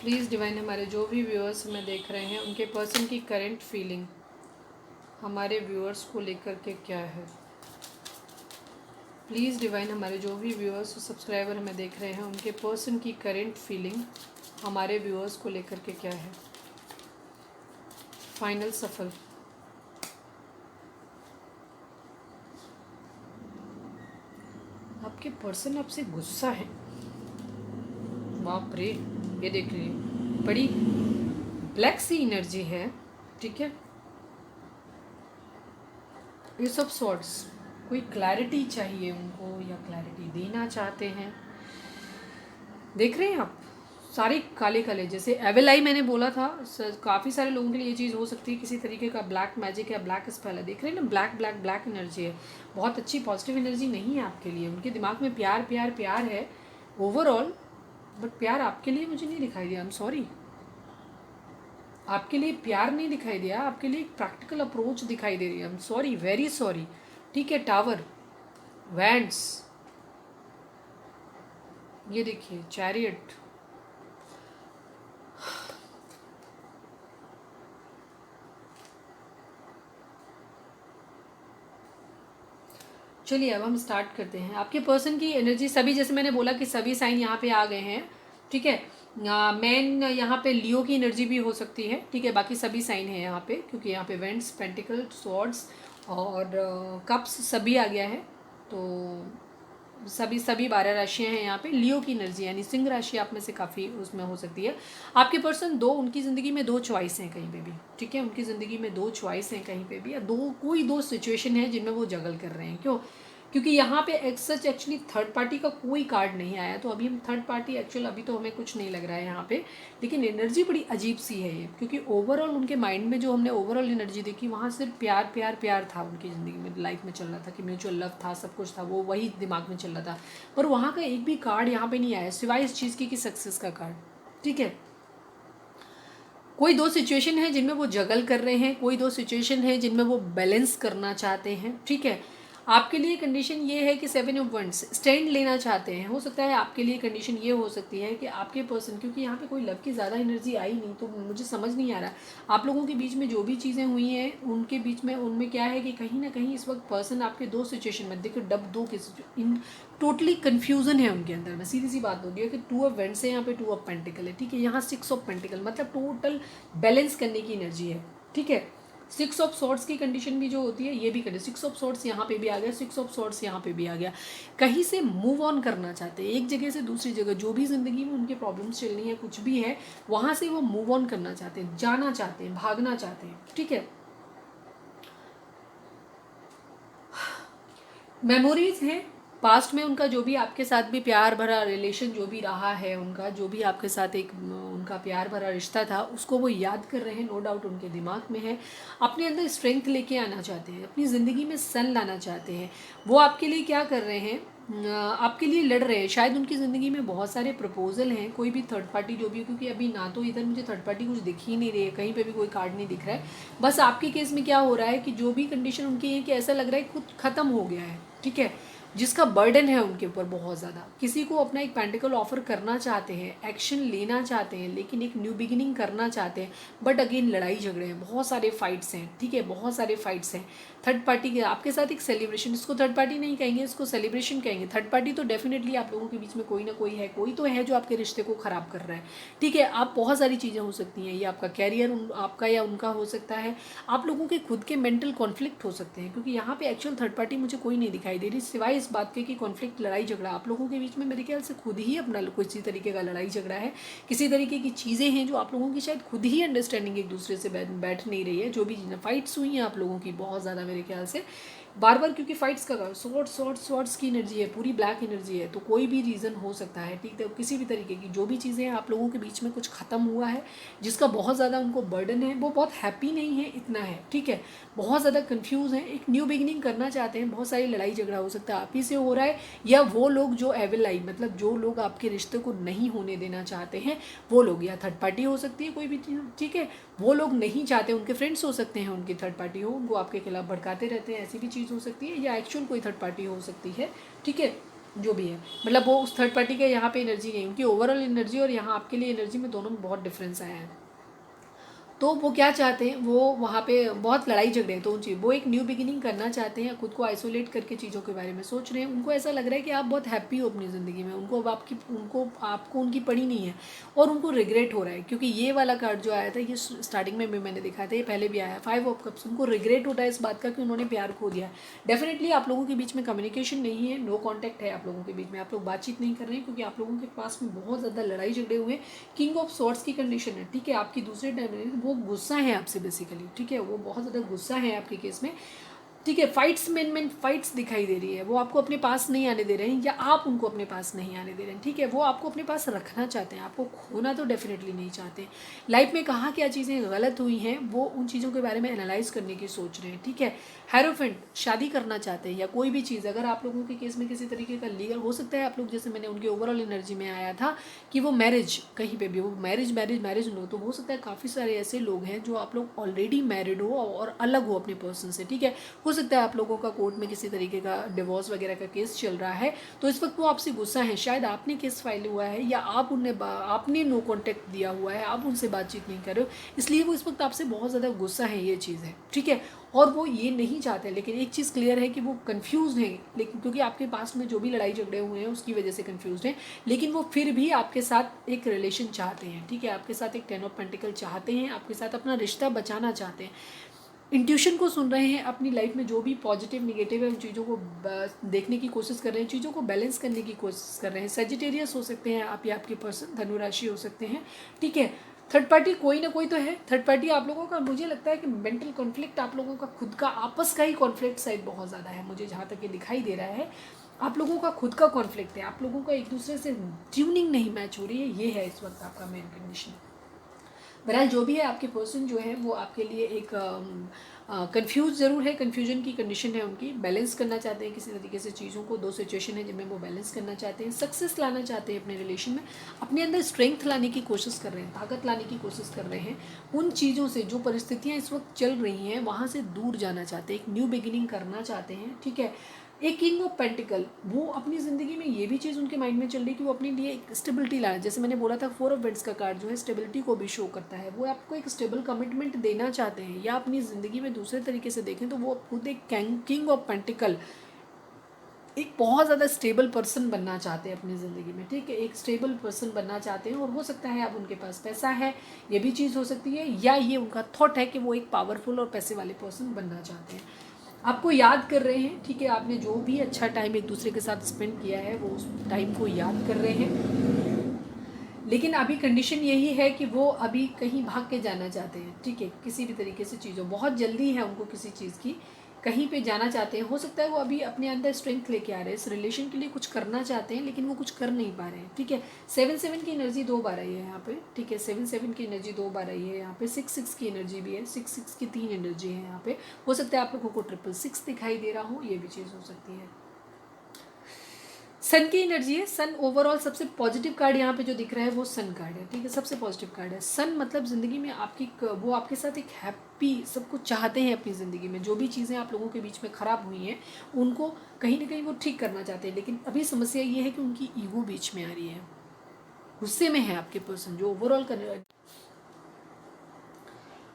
प्लीज़ डिवाइन, हमारे जो भी व्यूअर्स हमें देख रहे हैं उनके पर्सन की करंट फीलिंग हमारे व्यूअर्स को लेकर के क्या है। प्लीज़ डिवाइन, हमारे जो भी व्यूअर्स और सब्सक्राइबर हमें देख रहे हैं उनके पर्सन की करंट फीलिंग हमारे व्यूअर्स को लेकर के क्या है। फाइनल सफल। आपके पर्सन आपसे गुस्सा है, बाप रे, ये देख लीजिए, बड़ी ब्लैक सी एनर्जी है। ठीक है, ये सब सॉर्ट्स, कोई क्लैरिटी चाहिए उनको या क्लैरिटी देना चाहते हैं। देख रहे हैं आप, सारे काले काले, जैसे एविल आई मैंने बोला था, काफ़ी सारे लोगों के लिए ये चीज़ हो सकती है, किसी तरीके का ब्लैक मैजिक या ब्लैक स्पेल है। देख रहे हैं ना, ब्लैक ब्लैक ब्लैक एनर्जी है, बहुत अच्छी पॉजिटिव एनर्जी नहीं है आपके लिए। उनके दिमाग में प्यार प्यार प्यार है ओवरऑल, बट प्यार आपके लिए मुझे नहीं दिखाई दिया। आई एम सॉरी, आपके लिए प्यार नहीं दिखाई दिया, आपके लिए एक प्रैक्टिकल अप्रोच दिखाई दे रही है। I am sorry, very sorry. ठीक है, टावर, वैंड्स, ये देखिए चैरियट, चलिए अब हम स्टार्ट करते हैं। आपके पर्सन की एनर्जी सभी, जैसे मैंने बोला कि सभी साइन यहाँ पे आ गए हैं। ठीक है, मैन यहाँ पे लियो की एनर्जी भी हो सकती है। ठीक है, बाकी सभी साइन है यहाँ पे, क्योंकि यहाँ पे वेंट्स, पेंटिकल, स्वॉर्ड्स और कप्स सभी आ गया है। तो सभी 12 राशियाँ हैं यहाँ पे। लियो की एनर्जी यानी सिंह राशि आप में से काफ़ी उसमें हो सकती है। आपके पर्सन उनकी ज़िंदगी में 2 चॉइस हैं कहीं पे भी। ठीक है, उनकी ज़िंदगी में 2 चॉइस हैं कहीं पे भी, या कोई 2 सिचुएशन है जिनमें वो जगल कर रहे हैं। क्यों? क्योंकि यहाँ पे सच एक्चुअली थर्ड पार्टी का कोई कार्ड नहीं आया, तो अभी हम थर्ड पार्टी एक्चुअल अभी तो हमें कुछ नहीं लग रहा है यहाँ पे, लेकिन एनर्जी बड़ी अजीब सी है ये। क्योंकि ओवरऑल उनके माइंड में जो हमने ओवरऑल एनर्जी देखी, वहाँ सिर्फ प्यार प्यार प्यार था उनकी ज़िंदगी में, लाइफ में चल रहा था कि म्यूचुअल लव था, सब कुछ था, वो वही दिमाग में चल रहा था। पर वहाँ का एक भी कार्ड यहाँ पे नहीं आया सिवाय इस चीज़ की कि सक्सेस का कार्ड। ठीक है, कोई 2 सिचुएशन है जिनमें वो जगल कर रहे हैं, कोई 2 सिचुएशन है जिनमें वो बैलेंस करना चाहते हैं। ठीक है, आपके लिए कंडीशन ये है कि 7 ऑफ वंड्स स्टैंड लेना चाहते हैं। हो सकता है आपके लिए कंडीशन ये हो सकती है कि आपके पर्सन, क्योंकि यहाँ पे कोई लव की ज़्यादा एनर्जी आई नहीं, तो मुझे समझ नहीं आ रहा आप लोगों के बीच में जो भी चीज़ें हुई हैं उनके बीच में, उनमें क्या है कि कहीं ना कहीं इस वक्त पर्सन आपके 2 सिचुएशन में, देखो डब 2 के इन टोटली कन्फ्यूज़न है उनके अंदर में। सीधी सी बात होती है कि 2 ऑफ वेंट्स है यहाँ पे, 2 ऑफ पेंटिकल है। ठीक है, यहाँ 6 ऑफ पेंटिकल, मतलब टोटल बैलेंस करने की एनर्जी है। ठीक है, 6 ऑफ सॉर्ट्स की कंडीशन भी जो होती है, ये भी कंडीशन, 6 ऑफ सॉर्ट्स यहाँ पे भी आ गया, 6 ऑफ सॉर्ट्स यहाँ पे भी आ गया। कहीं से मूव ऑन करना चाहते हैं, एक जगह से दूसरी जगह, जो भी ज़िंदगी में उनके प्रॉब्लम्स चल रही है, कुछ भी है, वहाँ से वो मूव ऑन करना चाहते हैं, जाना चाहते हैं, भागना चाहते हैं। ठीक है, मेमोरीज हैं पास्ट में उनका, जो भी आपके साथ भी प्यार भरा रिलेशन जो भी रहा है उनका, जो भी आपके साथ एक उनका प्यार भरा रिश्ता था, उसको वो याद कर रहे हैं, नो डाउट उनके दिमाग में है। अपने अंदर स्ट्रेंथ लेके आना चाहते हैं, अपनी ज़िंदगी में सन लाना चाहते हैं। वो आपके लिए क्या कर रहे हैं, आपके लिए लड़ रहे हैं। शायद उनकी ज़िंदगी में बहुत सारे प्रपोजल हैं, कोई भी थर्ड पार्टी जो भी है, क्योंकि अभी ना तो इधर मुझे थर्ड पार्टी कुछ दिख ही नहीं रही है, कहीं पे भी कोई कार्ड नहीं दिख रहा है। बस आपके केस में क्या हो रहा है कि जो भी कंडीशन उनकी है कि ऐसा लग रहा है खुद ख़त्म हो गया है। ठीक है, जिसका बर्डन है उनके ऊपर बहुत ज़्यादा। किसी को अपना एक पेंटिकल ऑफर करना चाहते हैं, एक्शन लेना चाहते हैं, लेकिन एक न्यू बिगिनिंग करना चाहते हैं, बट अगेन लड़ाई झगड़े हैं, बहुत सारे फाइट्स हैं, ठीक है, बहुत सारे फाइट्स हैं। थर्ड पार्टी के आपके साथ एक सेलिब्रेशन, इसको थर्ड पार्टी नहीं कहेंगे, इसको सेलिब्रेशन कहेंगे। थर्ड पार्टी तो डेफिनेटली आप लोगों के बीच में कोई ना कोई है, कोई तो है जो आपके रिश्ते को ख़राब कर रहा है, ठीक है। आप बहुत सारी चीज़ें हो सकती हैं, ये आपका कैरियर आपका या उनका हो सकता है, आप लोगों के खुद के मेंटल कॉन्फ्लिक्ट हो सकते हैं, क्योंकि यहाँ पे एक्चुअल थर्ड पार्टी मुझे कोई नहीं दिखाई दे रही, सिवाय इस बात के कि कॉन्फ्लिक्ट लड़ाई झगड़ा आप लोगों के बीच में मेरे ख्याल से खुद ही अपना किसी तरीके का लड़ाई झगड़ा है, किसी तरीके की चीज़ें हैं जो आप लोगों की शायद खुद ही अंडरस्टैंडिंग एक दूसरे से बैठ नहीं रही है। जो भी फाइट्स हुई हैं आप लोगों की बहुत ज़्यादा मेरे ख्याल से बार बार, क्योंकि फाइट्स का स्वॉर्ड्स की एनर्जी है, पूरी ब्लैक एनर्जी है, तो कोई भी रीज़न हो सकता है, ठीक है। किसी भी तरीके की जो भी चीज़ें हैं आप लोगों के बीच में कुछ ख़त्म हुआ है, जिसका बहुत ज़्यादा उनको बर्डन है, वो बहुत हैप्पी नहीं है, इतना है, ठीक है, बहुत ज़्यादा कंफ्यूज हैं, एक न्यू बिगिनिंग करना चाहते हैं। बहुत सारी लड़ाई झगड़ा हो सकता है आप ही से हो रहा है, या वो लोग जो एविल आई, मतलब जो लोग आपके रिश्ते को नहीं होने देना चाहते हैं वो लोग, या थर्ड पार्टी हो सकती है कोई भी चीज़, ठीक है, वो लोग नहीं चाहते, उनके फ्रेंड्स हो सकते हैं, उनकी थर्ड पार्टी हो, उनको आपके खिलाफ भड़काते रहते हैं, ऐसी भी चीज़ हो सकती है, या एक्चुअल कोई थर्ड पार्टी हो सकती है, ठीक है। जो भी है, मतलब वो उस थर्ड पार्टी के यहाँ पे एनर्जी नहीं, उनकी ओवरऑल एनर्जी और यहाँ आपके लिए एनर्जी में दोनों में बहुत डिफरेंस आया है। तो वो क्या चाहते हैं, वो वहाँ पे बहुत लड़ाई झगड़े हैं, तो उन चीज़ वो एक न्यू बिगिनिंग करना चाहते हैं, खुद को आइसोलेट करके चीज़ों के बारे में सोच रहे हैं। उनको ऐसा लग रहा है कि आप बहुत हैप्पी हो अपनी ज़िंदगी में, उनको अब आपको उनकी पड़ी नहीं है, और उनको रिग्रेट हो रहा है, क्योंकि ये वाला कार्ड जो आया था, ये स्टार्टिंग में भी मैंने देखा था, ये पहले भी आया, 5 ऑफ कप्स। उनको रिग्रेट होता है इस बात का कि उन्होंने प्यार खो दिया। डेफिनेटली आप लोगों के बीच में कम्युनिकेशन नहीं है, नो कॉन्टैक्ट है आप लोगों के बीच में, आप लोग बातचीत नहीं कर रहे हैं, क्योंकि आप लोगों के पास में बहुत ज़्यादा लड़ाई झगड़े हुए। किंग ऑफ सॉर्ड्स की कंडीशन है, ठीक है, आपकी दूसरे टाइम वो गुस्सा है आपसे बेसिकली, ठीक है, वो बहुत ज़्यादा गुस्सा है आपके केस में, ठीक है। फाइट्स मेन फाइट्स दिखाई दे रही है, वो आपको अपने पास नहीं आने दे रहे हैं, या आप उनको अपने पास नहीं आने दे रहे हैं, ठीक है। वो आपको अपने पास रखना चाहते हैं, आपको खोना तो डेफिनेटली नहीं चाहते। लाइफ में कहाँ क्या चीज़ें गलत हुई हैं, वो उन चीज़ों के बारे में एनालाइज करने की सोच रहे हैं, ठीक है। हेरोफेंट शादी करना चाहते हैं, या कोई भी चीज़, अगर आप लोगों के केस में किसी तरीके का लीगल हो सकता है, आप लोग जैसे मैंने उनकी ओवरऑल एनर्जी में आया था कि वो मैरिज, कहीं पे भी वो मैरिज लो, तो हो सकता है काफ़ी सारे ऐसे लोग हैं जो आप लोग ऑलरेडी मैरिड हो और अलग हो अपने पर्सन से, ठीक है। हो सकता है आप लोगों का कोर्ट में किसी तरीके का डिवोर्स वगैरह का केस चल रहा है, तो इस वक्त वो आपसे गुस्सा है, शायद आपने केस फाइल हुआ है, या आपने नो कॉन्टैक्ट दिया हुआ है, आप उनसे बातचीत नहीं कर रहे हो, इसलिए वो इस वक्त आपसे बहुत ज़्यादा गुस्सा है, ये चीज़ है, ठीक है। और वो ये नहीं चाहते, लेकिन एक चीज़ क्लियर है कि वो कंफ्यूज हैं, लेकिन क्योंकि आपके पास में जो भी लड़ाई झगड़े हुए हैं उसकी वजह से कंफ्यूज हैं, लेकिन वो फिर भी आपके साथ एक रिलेशन चाहते हैं, ठीक है, आपके साथ एक 10 ऑफ पेंटिकल चाहते हैं, आपके साथ अपना रिश्ता बचाना चाहते हैं, इंट्यूशन को सुन रहे हैं, अपनी लाइफ में जो भी पॉजिटिव निगेटिव है उन चीज़ों को देखने की कोशिश कर रहे हैं, चीज़ों को बैलेंस करने की कोशिश कर रहे हैं। सेजिटेरियस हो सकते हैं आप, या आपके पर्सन धनु राशि हो सकते हैं, ठीक है। थर्ड पार्टी कोई ना कोई तो है, थर्ड पार्टी आप लोगों का, मुझे लगता है कि मेंटल कॉन्फ्लिक्ट आप लोगों का खुद का आपस का ही कॉन्फ्लिक्ट शायद बहुत ज़्यादा है, मुझे जहाँ तक ये दिखाई दे रहा है, आप लोगों का खुद का कॉन्फ्लिक्ट है, आप लोगों का एक दूसरे से ट्यूनिंग नहीं मैच हो रही है, ये है इस वक्त आपका मेन कंडीशन। बहरहाल जो भी है, आपके पर्सन जो है वो आपके लिए एक कंफ्यूज ज़रूर है, कन्फ्यूजन की कंडीशन है उनकी, बैलेंस करना चाहते हैं किसी तरीके से चीज़ों को, दो सिचुएशन है जिनमें वो बैलेंस करना चाहते हैं, सक्सेस लाना चाहते हैं अपने रिलेशन में, अपने अंदर स्ट्रेंथ लाने की कोशिश कर रहे हैं, ताकत लाने की कोशिश कर रहे हैं, उन चीज़ों से जो परिस्थितियाँ इस वक्त चल रही हैं वहाँ से दूर जाना चाहते हैं, एक न्यू बिगिनिंग करना चाहते हैं, ठीक है। एक किंग ऑफ पेंटिकल, वो अपनी ज़िंदगी में ये भी चीज़ उनके माइंड में चल रही कि वो अपने लिए एक स्टेबिलिटी लाना, जैसे मैंने बोला था 4 ऑफ वेंट्स का कार्ड जो है स्टेबिलिटी को भी शो करता है, वो आपको एक स्टेबल कमिटमेंट देना चाहते हैं, या अपनी ज़िंदगी में दूसरे तरीके से देखें तो वो खुद एक किंग ऑफ पेंटिकल, एक बहुत ज़्यादा स्टेबल पर्सन बनना चाहते हैं अपनी ज़िंदगी में, ठीक है, एक स्टेबल पर्सन बनना चाहते हैं, और हो सकता है अब उनके पास पैसा है, ये भी चीज़ हो सकती है, या ये उनका थॉट है कि वो एक पावरफुल और पैसे वाले पर्सन बनना चाहते हैं, आपको याद कर रहे हैं, ठीक है, आपने जो भी अच्छा टाइम एक दूसरे के साथ स्पेंड किया है वो उस टाइम को याद कर रहे हैं, लेकिन अभी कंडीशन यही है कि वो अभी कहीं भाग के जाना चाहते हैं, ठीक है, किसी भी तरीके से चीज़ों, बहुत जल्दी है उनको किसी चीज़ की, कहीं पे जाना चाहते हैं, हो सकता है वो अभी अपने अंदर स्ट्रेंथ लेके आ रहे हैं, इस रिलेशन के लिए कुछ करना चाहते हैं, लेकिन वो कुछ कर नहीं पा रहे हैं, ठीक है। 7-7 की एनर्जी 2 बार आई है यहाँ पे, ठीक है, 7-7 की एनर्जी 2 बार आई है यहाँ पे, 6-6 की एनर्जी भी है, 6-6 की 3 एनर्जी है यहाँ पे, हो सकता है आप लोगों को 666 दिखाई दे रहा हो, ये भी चीज़ हो सकती है। सन की एनर्जी है। सन ओवरऑल सबसे पॉजिटिव कार्ड यहाँ पे जो दिख रहा है वो सन कार्ड है, ठीक है, सबसे पॉजिटिव कार्ड है। सन मतलब ज़िंदगी में आपकी वो आपके साथ एक हैप्पी, सब कुछ चाहते हैं अपनी ज़िंदगी में। जो भी चीज़ें आप लोगों के बीच में ख़राब हुई हैं उनको कहीं ना कहीं वो ठीक करना चाहते हैं, लेकिन अभी समस्या ये है कि उनकी ईगो बीच में आ रही है, गुस्से में है आपके पर्सन जो ओवरऑल कर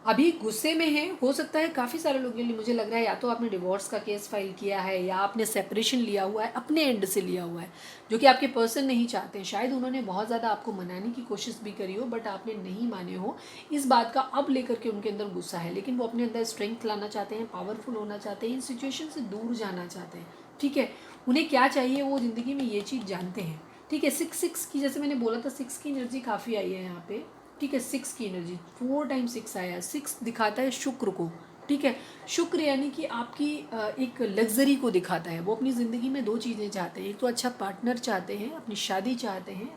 अभी गुस्से में है। हो सकता है काफ़ी सारे लोगों के लिए मुझे लग रहा है या तो आपने डिवोर्स का केस फाइल किया है या आपने सेपरेशन लिया हुआ है, अपने एंड से लिया हुआ है, जो कि आपके पर्सन नहीं चाहते हैं। शायद उन्होंने बहुत ज़्यादा आपको मनाने की कोशिश भी करी हो बट आपने नहीं माने हो। इस बात का अब लेकर के उनके अंदर गुस्सा है, लेकिन वो अपने अंदर स्ट्रेंथ लाना चाहते हैं, पावरफुल होना चाहते हैं, इन सिचुएशन से दूर जाना चाहते हैं, ठीक है। उन्हें क्या चाहिए वो ज़िंदगी में ये चीज़ जानते हैं, ठीक है। 6 की जैसे मैंने बोला था 6 की एनर्जी काफ़ी आई है यहाँ पे, ठीक है। 6 की एनर्जी 4 टाइम 6 आया। 6 दिखाता है शुक्र को, ठीक है। शुक्र यानी कि आपकी एक लग्जरी को दिखाता है। वो अपनी ज़िंदगी में 2 चीज़ें चाहते हैं, एक तो अच्छा पार्टनर चाहते हैं, अपनी शादी चाहते हैं,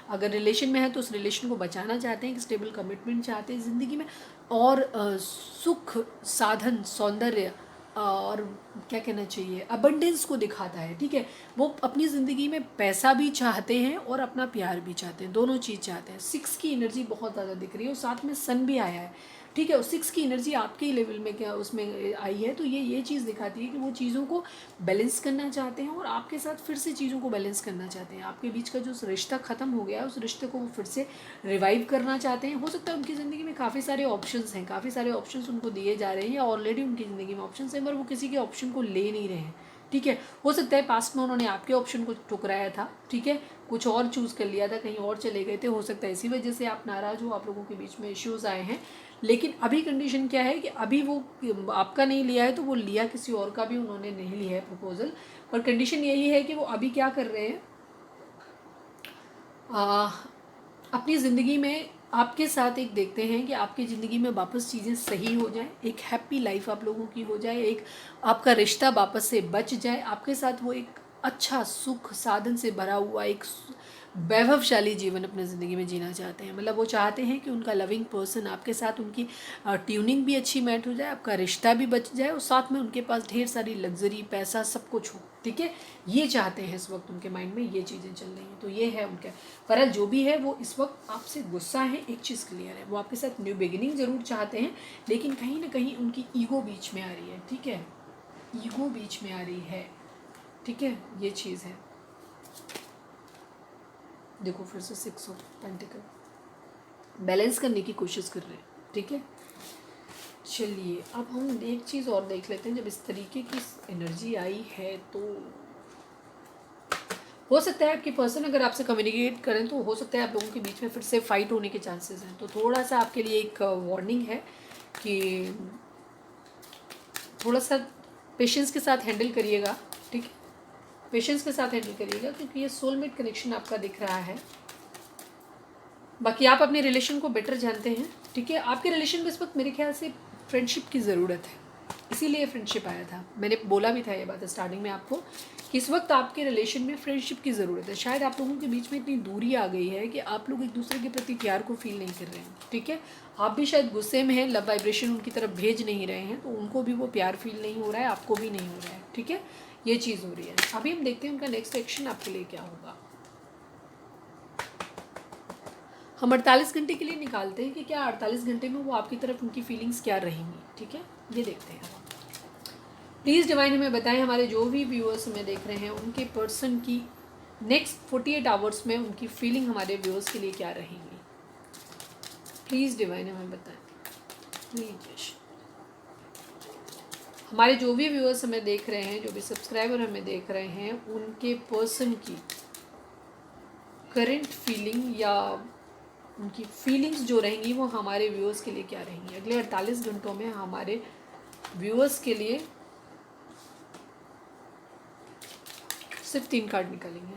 अगर रिलेशन में है तो उस रिलेशन को बचाना चाहते हैं, एक स्टेबल कमिटमेंट चाहते हैं ज़िंदगी में, और सुख, साधन, सौंदर्य और क्या कहना चाहिए, अबंडेंस को दिखाता है, ठीक है। वो अपनी ज़िंदगी में पैसा भी चाहते हैं और अपना प्यार भी चाहते हैं, दोनों चीज़ चाहते हैं। 6 की एनर्जी बहुत ज़्यादा दिख रही है और साथ में सन भी आया है, ठीक है। और 6 की एनर्जी आपके लेवल में क्या उसमें आई है, तो ये चीज़ दिखाती है कि वो चीज़ों को बैलेंस करना चाहते हैं और आपके साथ फिर से चीज़ों को बैलेंस करना चाहते हैं। आपके बीच का जो रिश्ता ख़त्म हो गया है उस रिश्ते को वो फिर से रिवाइव करना चाहते हैं। हो सकता है उनकी ज़िंदगी में काफ़ी सारे ऑप्शंस हैं, काफ़ी सारे ऑप्शंस उनको दिए जा रहे हैं या ऑलरेडी उनकी ज़िंदगी में ऑप्शंस हैं, मगर वो किसी के ऑप्शन को ले नहीं रहे हैं, ठीक है। हो सकता है पास्ट में उन्होंने आपके ऑप्शन को ठुकराया था, ठीक है, कुछ और चूज़ कर लिया था, कहीं और चले गए थे। हो सकता है इसी वजह से आप नाराज़ हो, आप लोगों के बीच में इश्यूज़ आए हैं। लेकिन अभी कंडीशन क्या है कि अभी वो आपका नहीं लिया है तो वो लिया किसी और का भी उन्होंने नहीं लिया है प्रपोजल। पर कंडीशन यही है कि वो अभी क्या कर रहे हैं, अपनी ज़िंदगी में आपके साथ एक देखते हैं कि आपकी ज़िंदगी में वापस चीज़ें सही हो जाए, एक हैप्पी लाइफ आप लोगों की हो जाए, एक आपका रिश्ता वापस से बच जाए, आपके साथ वो एक अच्छा सुख साधन से भरा हुआ एक वैभवशाली जीवन अपनी ज़िंदगी में जीना चाहते हैं। मतलब वो चाहते हैं कि उनका लविंग पर्सन आपके साथ, उनकी ट्यूनिंग भी अच्छी मैच हो जाए, आपका रिश्ता भी बच जाए और साथ में उनके पास ढेर सारी लग्जरी, पैसा, सब कुछ हो, ठीक है। ये चाहते हैं इस वक्त उनके माइंड में, ये चीज़ें चल रही हैं, तो ये है उनका। पर जो भी है वो इस वक्त आपसे गुस्सा है। एक चीज़ क्लियर है, वो आपके साथ न्यू बिगिनिंग ज़रूर चाहते हैं, लेकिन कहीं ना कहीं उनकी ईगो बीच में आ रही है, ठीक है, ईगो बीच में आ रही है, ठीक है, ये चीज़ है। देखो फिर से 6 ऑफ पेंटिकल बैलेंस करने की कोशिश कर रहे हैं, ठीक है। चलिए अब हम एक चीज़ और देख लेते हैं। जब इस तरीके की एनर्जी आई है तो हो सकता है आपके पर्सन अगर आपसे कम्युनिकेट करें तो हो सकता है आप लोगों के बीच में फिर से फाइट होने के चांसेस हैं। तो थोड़ा सा आपके लिए एक वार्निंग है कि थोड़ा सा पेशेंस के साथ हैंडल करिएगा, ठीक है, पेशेंस के साथ हैंडल करिएगा, क्योंकि ये सोलमेट कनेक्शन आपका दिख रहा है। बाकी आप अपने रिलेशन को बेटर जानते हैं, ठीक है। आपके रिलेशन में इस वक्त मेरे ख्याल से फ्रेंडशिप की ज़रूरत है, इसीलिए फ्रेंडशिप आया था। मैंने बोला भी था ये बात स्टार्टिंग में आपको कि इस वक्त आपके रिलेशन में फ्रेंडशिप की ज़रूरत है। शायद आप लोगों के बीच में इतनी दूरी आ गई है कि आप लोग एक दूसरे के प्रति प्यार को फील नहीं कर रहे हैं, ठीक है। आप भी शायद गुस्से में हैं, लव वाइब्रेशन उनकी तरफ भेज नहीं रहे हैं, तो उनको भी वो प्यार फील नहीं हो रहा है, आपको भी नहीं हो रहा है, ठीक है, ये चीज़ हो रही है। अभी हम देखते हैं उनका नेक्स्ट एक्शन आपके लिए क्या होगा। हम 48 घंटे के लिए निकालते हैं कि क्या 48 घंटे में वो आपकी तरफ उनकी फीलिंग्स क्या रहेंगी, ठीक है, ये देखते हैं। प्लीज़ डिवाइन हमें बताएं, हमारे जो भी व्यूअर्स हमें देख रहे हैं उनके पर्सन की नेक्स्ट 48 आवर्स में उनकी फीलिंग हमारे व्यूअर्स के लिए क्या रहेंगी। प्लीज़ डिवाइन हमें बताएं, प्लीज। हमारे जो भी व्यूअर्स हमें देख रहे हैं, जो भी सब्सक्राइबर हमें देख रहे हैं, उनके पर्सन की करंट फीलिंग या उनकी फीलिंग्स जो रहेंगी वो हमारे व्यूअर्स के लिए क्या रहेंगी अगले 48 घंटों में। हमारे व्यूअर्स के लिए सिर्फ 3 कार्ड निकालेंगे।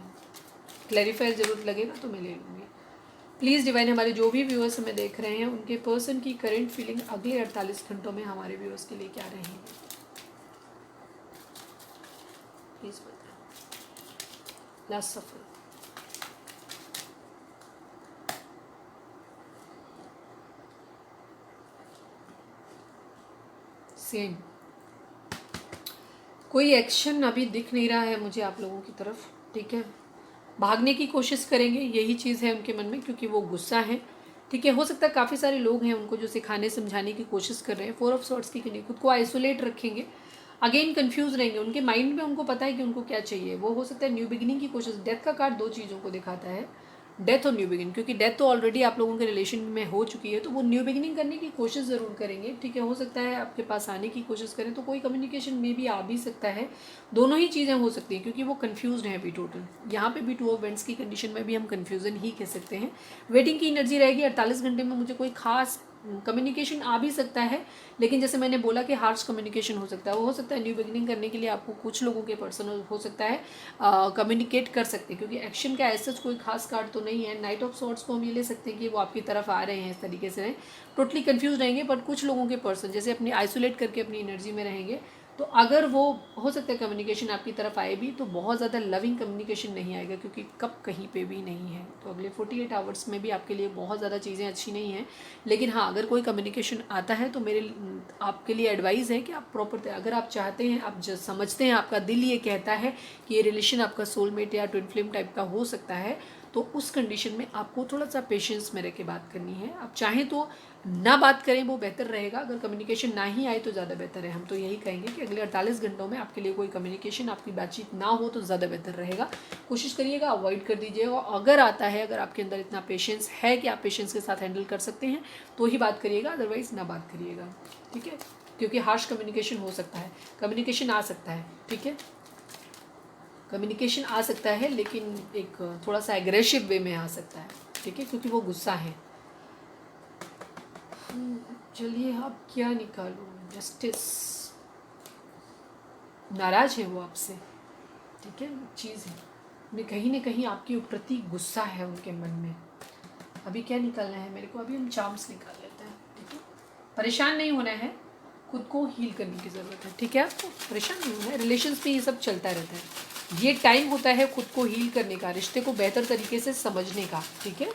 क्लैरिफायर ज़रूरत लगेगा तो मैं ले लूँगी। प्लीज़ डिवाइन हमारे जो भी व्यूअर्स हमें देख रहे हैं उनके पर्सन की करंट फीलिंग अगले 48 घंटों में हमारे व्यूअर्स के लिए क्या रहेंगी, प्लीज़ बताएं। लास्ट सफल। सेम कोई एक्शन अभी दिख नहीं रहा है मुझे आप लोगों की तरफ, ठीक है। भागने की कोशिश करेंगे, यही चीज़ है उनके मन में, क्योंकि वो गुस्सा है। ठीक है, हो सकता है काफ़ी सारे लोग हैं उनको जो सिखाने समझाने की कोशिश कर रहे हैं। 4 ऑफ सॉर्ड्स की कनी, खुद को आइसोलेट रखेंगे, अगेन कंफ्यूज रहेंगे। उनके माइंड में उनको पता है कि उनको क्या चाहिए। वो हो सकता है न्यू बिगिनिंग की कोशिश। डेथ का कार्ड दो चीज़ों को दिखाता है, डेथ और न्यू बिगिनिंग, क्योंकि डेथ तो ऑलरेडी आप लोगों के रिलेशन में हो चुकी है, तो वो न्यू बिगिनिंग करने की कोशिश ज़रूर करेंगे। ठीक है, हो सकता है आपके पास आने की कोशिश करें, तो कोई कम्युनिकेशन में भी आ भी सकता है। दोनों ही चीज़ें हो सकती हैं, क्योंकि वो कन्फ्यूज हैं अभी टोटल। यहाँ पे भी 2 ऑफ वेंट्स की कंडीशन में भी हम कन्फ्यूजन ही कह सकते हैं। वेटिंग की एनर्जी रहेगी। 48 घंटे में मुझे कोई खास कम्युनिकेशन आ भी सकता है, लेकिन जैसे मैंने बोला कि हार्श कम्युनिकेशन हो सकता है। वो हो सकता है न्यू बिगिनिंग करने के लिए आपको कुछ लोगों के पर्सन हो सकता है कम्युनिकेट कर सकते हैं, क्योंकि एक्शन का ऐसा कोई खास कार्ड तो नहीं है। नाइट ऑफ सॉर्ड्स को हम ये ले सकते हैं कि वो आपकी तरफ आ रहे हैं, इस तरीके से टोटली कंफ्यूज रहेंगे। बट कुछ लोगों के पर्सन जैसे अपनी आइसोलेट करके अपनी एनर्जी में रहेंगे, तो अगर वो हो सकता है कम्युनिकेशन आपकी तरफ आए भी, तो बहुत ज़्यादा लविंग कम्युनिकेशन नहीं आएगा, क्योंकि कब कहीं पे भी नहीं है। तो अगले 48 आवर्स में भी आपके लिए बहुत ज़्यादा चीज़ें अच्छी नहीं हैं। लेकिन हाँ, अगर कोई कम्युनिकेशन आता है तो मेरे आपके लिए एडवाइस है कि आप प्रॉपर, अगर आप चाहते हैं, आप समझते हैं, आपका दिल ये कहता है कि ये रिलेशन आपका सोलमेट या ट्विन फ्लेम टाइप का हो सकता है, तो उस कंडीशन में आपको थोड़ा सा पेशेंस में रह के बात करनी है। आप चाहें तो ना बात करें, वो बेहतर रहेगा। अगर कम्युनिकेशन ना ही आए तो ज़्यादा बेहतर है। हम तो यही कहेंगे कि अगले 48 घंटों में आपके लिए कोई कम्युनिकेशन, आपकी बातचीत ना हो तो ज़्यादा बेहतर रहेगा। कोशिश करिएगा, अवॉइड कर दीजिएगा। अगर आता है, अगर आपके अंदर इतना पेशेंस है कि आप पेशेंस के साथ हैंडल कर सकते हैं, तो ही बात करिएगा, अदरवाइज़ ना बात करिएगा। ठीक है, क्योंकि हार्श कम्युनिकेशन हो सकता है, कम्युनिकेशन आ सकता है। ठीक है, कम्युनिकेशन आ सकता है, लेकिन एक थोड़ा सा एग्रेसिव वे में आ सकता है। ठीक है, क्योंकि वो गुस्सा है। चलिए, अब क्या निकालूं? जस्टिस, नाराज है वो आपसे। ठीक है, चीज़ है में कहीं ना कहीं आपके प्रति गुस्सा है उनके मन में। अभी क्या निकालना है मेरे को? अभी हम चार्म्स निकाल लेते हैं। ठीक है, परेशान नहीं होना है, खुद को हील करने की ज़रूरत है। ठीक है, आपको परेशान नहीं होना है। रिलेशंस में ये सब चलता रहता है। ये टाइम होता है खुद को हील करने का, रिश्ते को बेहतर तरीके से समझने का। ठीक है,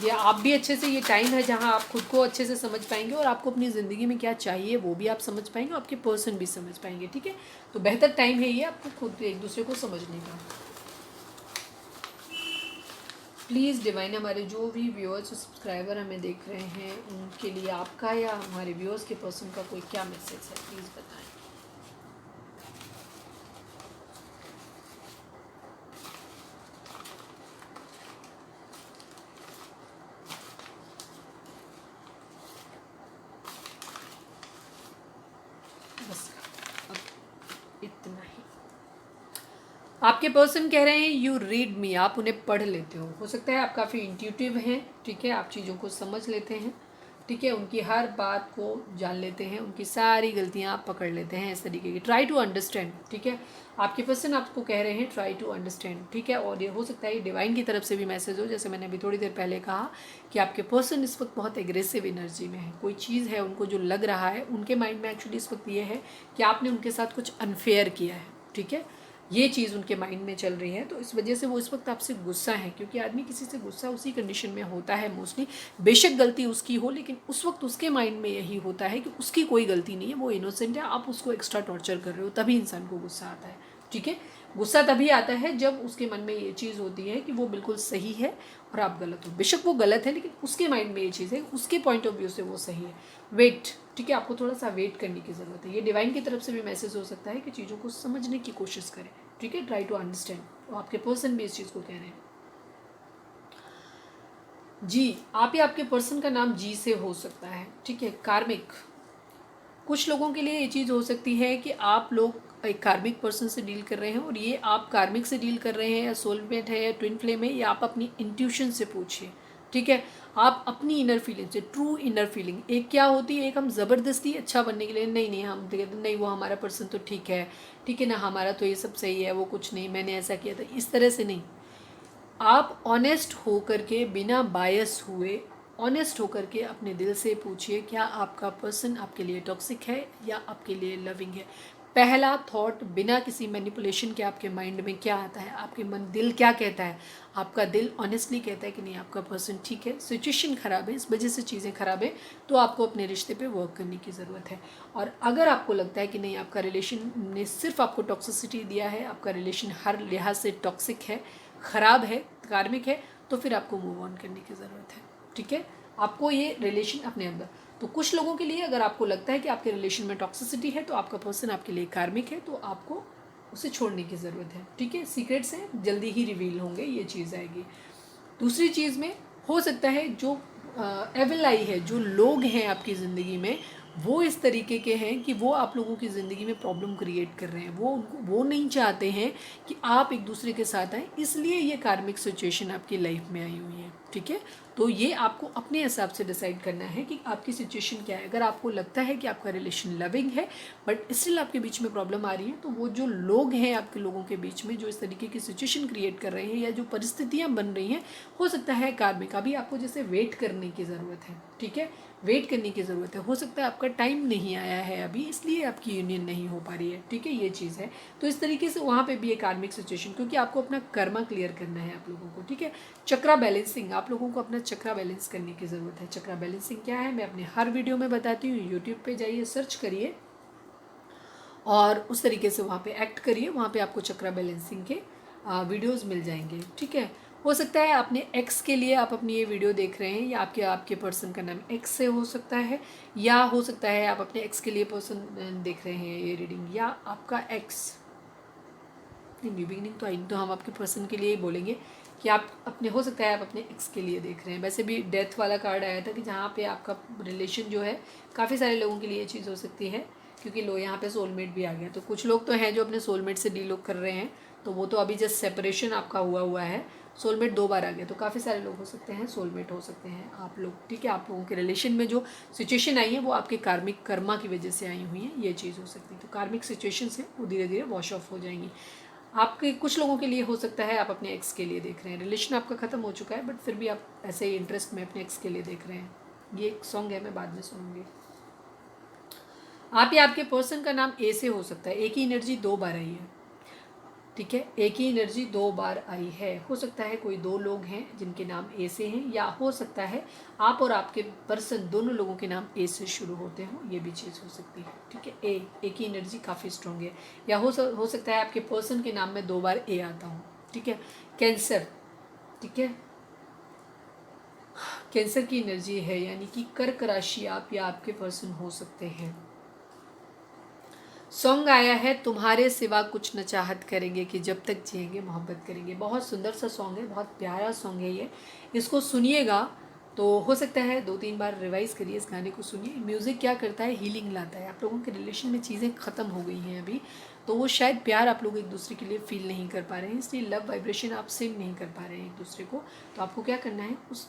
ये आप भी अच्छे से, ये टाइम है जहाँ आप खुद को अच्छे से समझ पाएंगे, और आपको अपनी ज़िंदगी में क्या चाहिए वो भी आप समझ पाएंगे, और आपके पर्सन भी समझ पाएंगे। ठीक है, तो बेहतर टाइम है ये आपको खुद एक दूसरे को समझने का। प्लीज़ डिवाइन, हमारे जो भी व्यूअर्स और सब्सक्राइबर हमें देख रहे हैं, उनके लिए आपका या हमारे व्यूअर्स के पर्सन का कोई क्या मैसेज है, प्लीज़ बताएं। बस अब इतना ही। आपके पर्सन कह रहे हैं यू रीड मी, आप उन्हें पढ़ लेते हो सकता है आप काफ़ी इंट्यूटिव हैं। ठीक है, आप चीज़ों को समझ लेते हैं। ठीक है, उनकी हर बात को जान लेते हैं, उनकी सारी गलतियां आप पकड़ लेते हैं, इस तरीके की। Try to understand. ठीक है, आपके पर्सन आपको कह रहे हैं ट्राई टू अंडरस्टैंड। ठीक है, और ये हो सकता है ये डिवाइन की तरफ से भी मैसेज हो, जैसे मैंने अभी थोड़ी देर पहले कहा कि आपके पर्सन इस वक्त बहुत एग्रेसिव एनर्जी में है। कोई चीज़ है उनको जो लग रहा है, उनके माइंड में एक्चुअली इस वक्त ये है कि आपने उनके साथ कुछ अनफेयर किया है। ठीक है, ये चीज़ उनके माइंड में चल रही है, तो इस वजह से वो इस वक्त आपसे गुस्सा है, क्योंकि आदमी किसी से गुस्सा उसी कंडीशन में होता है मोस्टली। बेशक गलती उसकी हो, लेकिन उस वक्त उसके माइंड में यही होता है कि उसकी कोई गलती नहीं है, वो इनोसेंट है, आप उसको एक्स्ट्रा टॉर्चर कर रहे हो, तभी इंसान को गुस्सा आता है। ठीक है, गुस्सा तभी आता है जब उसके मन में ये चीज़ होती है कि वो बिल्कुल सही है और आप गलत हो। बेशक वो गलत है, लेकिन उसके माइंड में ये चीज़ है, उसके पॉइंट ऑफ व्यू से वो सही है। वेट, ठीक है, आपको थोड़ा सा वेट करने की ज़रूरत है। ये डिवाइन की तरफ से भी मैसेज हो सकता है कि चीज़ों को समझने की कोशिश करें। ठीक है, ट्राई टू अंडरस्टैंड। और आपके पर्सन भी इस चीज़ को कह रहे हैं। जी, आप या आपके पर्सन का नाम जी से हो सकता है। ठीक है, कार्मिक, कुछ लोगों के लिए ये चीज़ हो सकती है कि आप लोग एक कार्मिक पर्सन से डील कर रहे हैं, और ये आप कार्मिक से डील कर रहे हैं, या सोलमेट है, या ट्विन फ्लेम है, या आप अपनी इंट्यूशन से पूछिए। ठीक है, आप अपनी इनर फीलिंग से, ट्रू इनर फीलिंग एक क्या होती है, एक हम ज़बरदस्ती अच्छा बनने के लिए नहीं हम नहीं वो हमारा पर्सन तो ठीक है, ठीक है ना, हमारा तो ये सब सही है, वो कुछ नहीं, मैंने ऐसा किया था, इस तरह से नहीं। आप ऑनेस्ट हो कर के, बिना बायस हुए, ऑनेस्ट होकर के अपने दिल से पूछिए, क्या आपका पर्सन आपके लिए टॉक्सिक है या आपके लिए लविंग है। पहला थॉट, बिना किसी मैनिपुलेशन के आपके माइंड में क्या आता है, आपके मन दिल क्या कहता है। आपका दिल ऑनेस्टली कहता है कि नहीं, आपका पर्सन ठीक है, सिचुएशन ख़राब है, इस वजह से चीज़ें ख़राब है, तो आपको अपने रिश्ते पे वर्क करने की ज़रूरत है। और अगर आपको लगता है कि नहीं, आपका रिलेशन ने सिर्फ आपको टॉक्सिसिटी दिया है, आपका रिलेशन हर लिहाज से टॉक्सिक है, ख़राब है, कार्मिक है, तो फिर आपको मूव ऑन करने की ज़रूरत है। ठीक है, आपको ये रिलेशन अपने अंदर, तो कुछ लोगों के लिए अगर आपको लगता है कि आपके रिलेशन में टॉक्सिसिटी है तो आपका पर्सन आपके लिए कार्मिक है, तो आपको उसे छोड़ने की ज़रूरत है। ठीक है, सीक्रेट्स हैं, जल्दी ही रिवील होंगे, ये चीज़ आएगी। दूसरी चीज़ में हो सकता है जो एविल आई है, जो लोग हैं आपकी ज़िंदगी में, वो इस तरीके के हैं कि वो आप लोगों की ज़िंदगी में प्रॉब्लम क्रिएट कर रहे हैं। वो नहीं चाहते हैं कि आप एक दूसरे के साथ आएँ, इसलिए ये कार्मिक सिचुएशन आपकी लाइफ में आई हुई है। ठीक है, तो ये आपको अपने हिसाब से डिसाइड करना है कि आपकी सिचुएशन क्या है। अगर आपको लगता है कि आपका रिलेशन लविंग है बट स्टिल आपके बीच में प्रॉब्लम आ रही है, तो वो जो लोग हैं आपके लोगों के बीच में जो इस तरीके की सिचुएशन क्रिएट कर रहे हैं या जो परिस्थितियाँ बन रही हैं, हो सकता है कार्मिक। अभी आपको जैसे वेट करने की ज़रूरत है। ठीक है, वेट करने की ज़रूरत है। हो सकता है आपका टाइम नहीं आया है अभी, इसलिए आपकी यूनियन नहीं हो पा रही है। ठीक है, ये चीज़ है। तो इस तरीके से वहाँ पे भी एक कार्मिक सिचुएशन, क्योंकि आपको अपना कर्मा क्लियर करना है आप लोगों को। ठीक है, चक्रा बैलेंसिंग, आप लोगों को अपना चक्रा बैलेंस करने की ज़रूरत है। चक्रा बैलेंसिंग क्या है, मैं अपने हर वीडियो में बताती हूँ। यूट्यूब पे जाइए, सर्च करिए और उस तरीके से वहाँ पे एक्ट करिए, वहाँ पे आपको चक्रा बैलेंसिंग के वीडियोस मिल जाएंगे। ठीक है, हो सकता है अपने एक्स के लिए आप अपनी ये वीडियो देख रहे हैं, या आपके पर्सन का नाम एक्स से हो सकता है, या हो सकता है आप अपने एक्स के लिए पर्सन देख रहे हैं ये रीडिंग, या आपका एक्स न्यू बिगिनिंग, तो हम आपके पर्सन के लिए ही बोलेंगे कि आप अपने, हो सकता है आप अपने एक्स के लिए देख रहे हैं। वैसे भी डेथ वाला कार्ड आया था कि जहाँ पे आपका रिलेशन जो है, काफ़ी सारे लोगों के लिए ये चीज़ हो सकती है, क्योंकि लो यहाँ पे सोलमेट भी आ गया। तो कुछ लोग तो हैं जो अपने सोलमेट से डील कर रहे हैं, तो वो तो अभी जस्ट सेपरेशन आपका हुआ है, सोलमेट 2 बार आ गया। तो काफ़ी सारे लोग हो सकते हैं, सोलमेट हो सकते हैं आप लोग। ठीक है, आप लोगों के रिलेशन में जो सिचुएशन आई है वो आपके कार्मिक कर्मा की वजह से आई हुई है, ये चीज़ हो सकती है। तो कार्मिक सिचुएशन से वो धीरे धीरे वॉश ऑफ हो जाएंगी। आपके कुछ लोगों के लिए हो सकता है आप अपने एक्स के लिए देख रहे हैं, रिलेशन आपका ख़त्म हो चुका है बट फिर भी आप ऐसे ही इंटरेस्ट में अपने एक्स के लिए देख रहे हैं। ये एक सॉन्ग है, मैं बाद में सुनूंगी। आप या आपके पर्सन का नाम ए से हो सकता है। एक ही एनर्जी 2 बार आई है। ठीक है, एक ही एनर्जी 2 बार आई है। हो सकता है कोई 2 लोग हैं जिनके नाम ए से हैं, या हो सकता है आप और आपके पर्सन दोनों लोगों के नाम ए से शुरू होते हों, ये भी चीज़ हो सकती है। ठीक है, एक ही एनर्जी काफ़ी स्ट्रॉन्ग है। या हो सकता है आपके पर्सन के नाम में 2 बार ए आता हो। ठीक है, कैंसर, ठीक है, कैंसर की एनर्जी है, यानी कि कर्क राशि आप या आपके पर्सन हो सकते हैं। सॉन्ग आया है, तुम्हारे सिवा कुछ न चाहत करेंगे कि जब तक जिएंगे मोहब्बत करेंगे। बहुत सुंदर सा सॉन्ग है, बहुत प्यारा सॉन्ग है ये। इसको सुनिएगा तो हो सकता है 2-3 बार रिवाइज करिए इस गाने को, सुनिए। म्यूज़िक क्या करता है, हीलिंग लाता है। आप लोगों के रिलेशन में चीज़ें ख़त्म हो गई हैं अभी, तो वो शायद प्यार आप लोग एक दूसरे के लिए फील नहीं कर पा रहे हैं, इसलिए लव वाइब्रेशन आप सेम नहीं कर पा रहे हैं एक दूसरे को। तो आपको क्या करना है, उस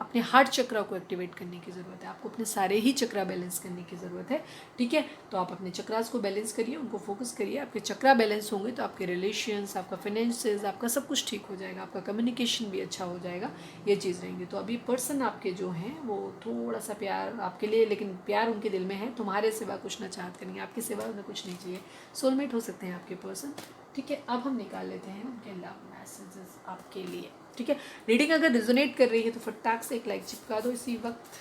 अपने हार्ट चक्रा को एक्टिवेट करने की ज़रूरत है। आपको अपने सारे ही चक्रा बैलेंस करने की ज़रूरत है। ठीक है, तो आप अपने चक्रास को बैलेंस करिए, उनको फोकस करिए। आपके चक्रा बैलेंस होंगे तो आपके रिलेशंस, आपका फाइनेंसेस, आपका सब कुछ ठीक हो जाएगा, आपका कम्युनिकेशन भी अच्छा हो जाएगा, ये चीज़ रहेंगी। तो अभी पर्सन आपके जो हैं वो थोड़ा सा प्यार आपके लिए, लेकिन प्यार उनके दिल में है। तुम्हारे सिवा कुछ न चाहत करेंगे, आपके सिवा उन्हें कुछ नहीं चाहिए। सोलमेट हो सकते हैं आपके पर्सन। ठीक है, अब हम निकाल लेते हैं उनके लव मैसेजेस आपके लिए। ठीक है, रीडिंग अगर रिजोनेट कर रही है तो फटाक से एक लाइक चिपका दो इसी वक्त।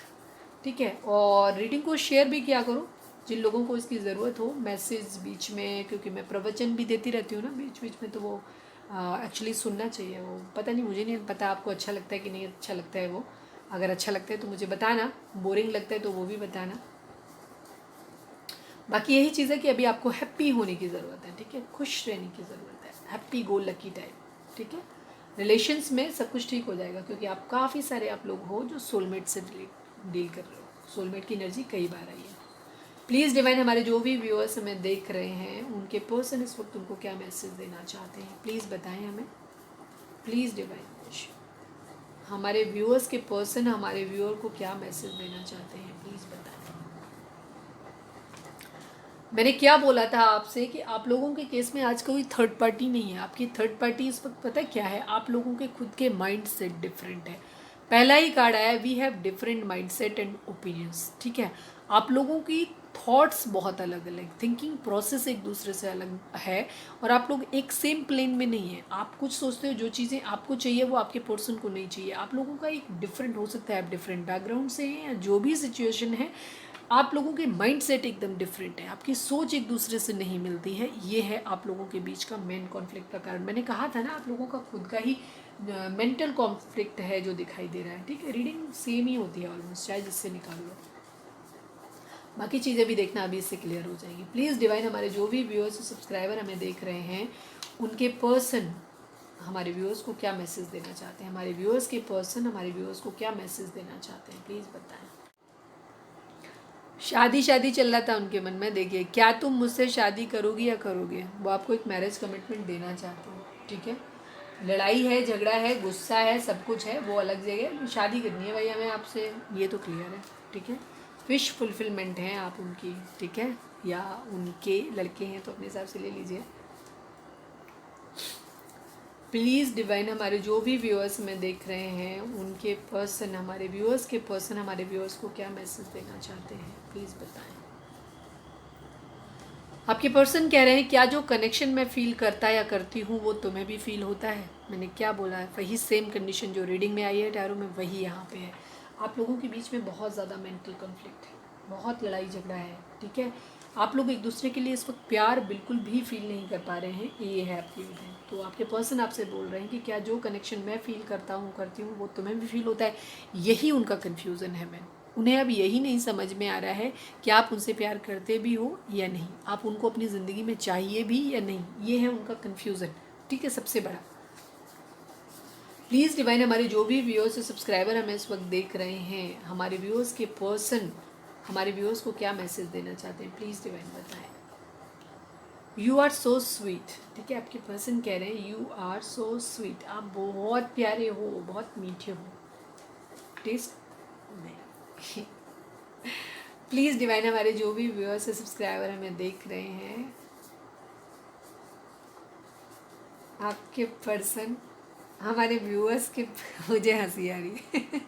ठीक है, और रीडिंग को शेयर भी किया करो जिन लोगों को इसकी ज़रूरत हो। मैसेज बीच में, क्योंकि मैं प्रवचन भी देती रहती हूँ ना बीच बीच में, तो वो एक्चुअली सुनना चाहिए। वो पता नहीं, मुझे नहीं पता आपको अच्छा लगता है कि नहीं अच्छा लगता है वो। अगर अच्छा लगता है तो मुझे बताना, बोरिंग लगता है तो वो भी बताना। बाकी यही चीज़ है कि अभी आपको हैप्पी होने की ज़रूरत है। ठीक है, खुश रहने की ज़रूरत है, हैप्पी गो लकी टाइप। ठीक है, रिलेशंस में सब कुछ ठीक हो जाएगा, क्योंकि आप काफ़ी सारे आप लोग हो जो सोलमेट से डील कर रहे हो। सोलमेट की एनर्जी कई बार आई है। प्लीज़ डिवाइन, हमारे जो भी व्यूअर्स हमें देख रहे हैं उनके पर्सन इस वक्त उनको क्या मैसेज देना चाहते हैं, प्लीज़ बताएं हमें। प्लीज़ डिवाइन, हमारे व्यूअर्स के पर्सन हमारे व्यूअर को क्या मैसेज देना चाहते हैं, प्लीज़ बताएं। मैंने क्या बोला था आपसे कि आप लोगों के केस में आज कोई थर्ड पार्टी नहीं है। आपकी थर्ड पार्टी इस वक्त पता है क्या है, आप लोगों के खुद के माइंड सेट डिफरेंट है। पहला ही कार्ड आया, we have different mindset and opinions. ठीक है, आप लोगों की थॉट्स बहुत अलग अलग, थिंकिंग प्रोसेस एक दूसरे से अलग है, और आप लोग एक सेम प्लेन में नहीं है। आप कुछ सोचते हो, जो चीज़ें आपको चाहिए वो आपके पर्सन को नहीं चाहिए। आप लोगों का एक डिफरेंट हो सकता है, आप डिफरेंट बैकग्राउंड से हैं या जो भी सिचुएशन है, आप लोगों के माइंड सेट एकदम डिफरेंट है, आपकी सोच एक दूसरे से नहीं मिलती है। ये है आप लोगों के बीच का मेन कॉन्फ्लिक्ट का कारण। मैंने कहा था ना, आप लोगों का खुद का ही मेंटल कॉन्फ्लिक्ट है जो दिखाई दे रहा है। ठीक है, रीडिंग सेम ही होती है ऑलमोस्ट, चाहे जिससे निकाल लो। बाकी चीज़ें भी देखना अभी इससे क्लियर हो जाएगी। प्लीज़ डिवाइन, हमारे जो भी व्यूअर्स और सब्सक्राइबर हमें देख रहे हैं, उनके पर्सन हमारे व्यूअर्स को क्या मैसेज देना चाहते हैं, हमारे व्यूअर्स के पर्सन हमारे व्यूअर्स को क्या मैसेज देना चाहते हैं, प्लीज़ बताएं। शादी शादी चल रहा था उनके मन में। देखिए, क्या तुम मुझसे शादी करोगी या करोगे, वो आपको एक मैरिज कमिटमेंट देना चाहते हो। ठीक है, लड़ाई है, झगड़ा है, गुस्सा है, सब कुछ है, वो अलग जगह। शादी करनी है भाई हमें आपसे, ये तो क्लियर है। ठीक है, विश फुलफिलमेंट हैं आप उनकी। ठीक है, या उनके लड़के हैं तो अपने हिसाब से ले लीजिए। प्लीज़ डिवाइन, हमारे जो भी व्यूअर्स में देख रहे हैं, उनके पर्सन हमारे व्यूअर्स के पर्सन हमारे व्यूअर्स को क्या मैसेज देना चाहते हैं, प्लीज़ बताएं। आपके पर्सन कह रहे हैं, क्या जो कनेक्शन मैं फील करता या करती हूँ वो तुम्हें भी फील होता है। मैंने क्या बोला है, वही सेम कंडीशन जो रीडिंग में आई है टैरो में, वही यहाँ पे है। आप लोगों के बीच में बहुत ज़्यादा मेंटल कॉन्फ्लिक्ट है, बहुत लड़ाई झगड़ा है। ठीक है, आप लोग एक दूसरे के लिए इस वक्त प्यार बिल्कुल भी फील नहीं कर पा रहे हैं, ये है आपकी रीडिंग। तो आपके पर्सन आपसे बोल रहे हैं कि क्या जो कनेक्शन मैं फील करता हूँ करती हूँ वो तुम्हें भी फील होता है। यही उनका कन्फ्यूज़न है। मैं उन्हें अब यही नहीं समझ में आ रहा है कि आप उनसे प्यार करते भी हो या नहीं, आप उनको अपनी ज़िंदगी में चाहिए भी या नहीं। ये है उनका कन्फ्यूज़न। ठीक है, सबसे बड़ा। प्लीज़ डिवाइन, हमारे जो भी व्यूअर्स और सब्सक्राइबर हमें इस वक्त देख रहे हैं, हमारे व्यूअर्स के पर्सन हमारे व्यूअर्स को क्या मैसेज देना चाहते हैं, प्लीज़ डिवाइन बताएं। You are so sweet. ठीक है, आपके पर्सन कह रहे हैं यू आर सो स्वीट, आप बहुत प्यारे हो, बहुत मीठे हो। टेस्ट नहीं। प्लीज़ डिवाइन, हमारे जो भी व्यूअर्स और सब्सक्राइबर हमें देख रहे हैं, आपके पर्सन हमारे व्यूअर्स के मुझे हंसी आ रही है।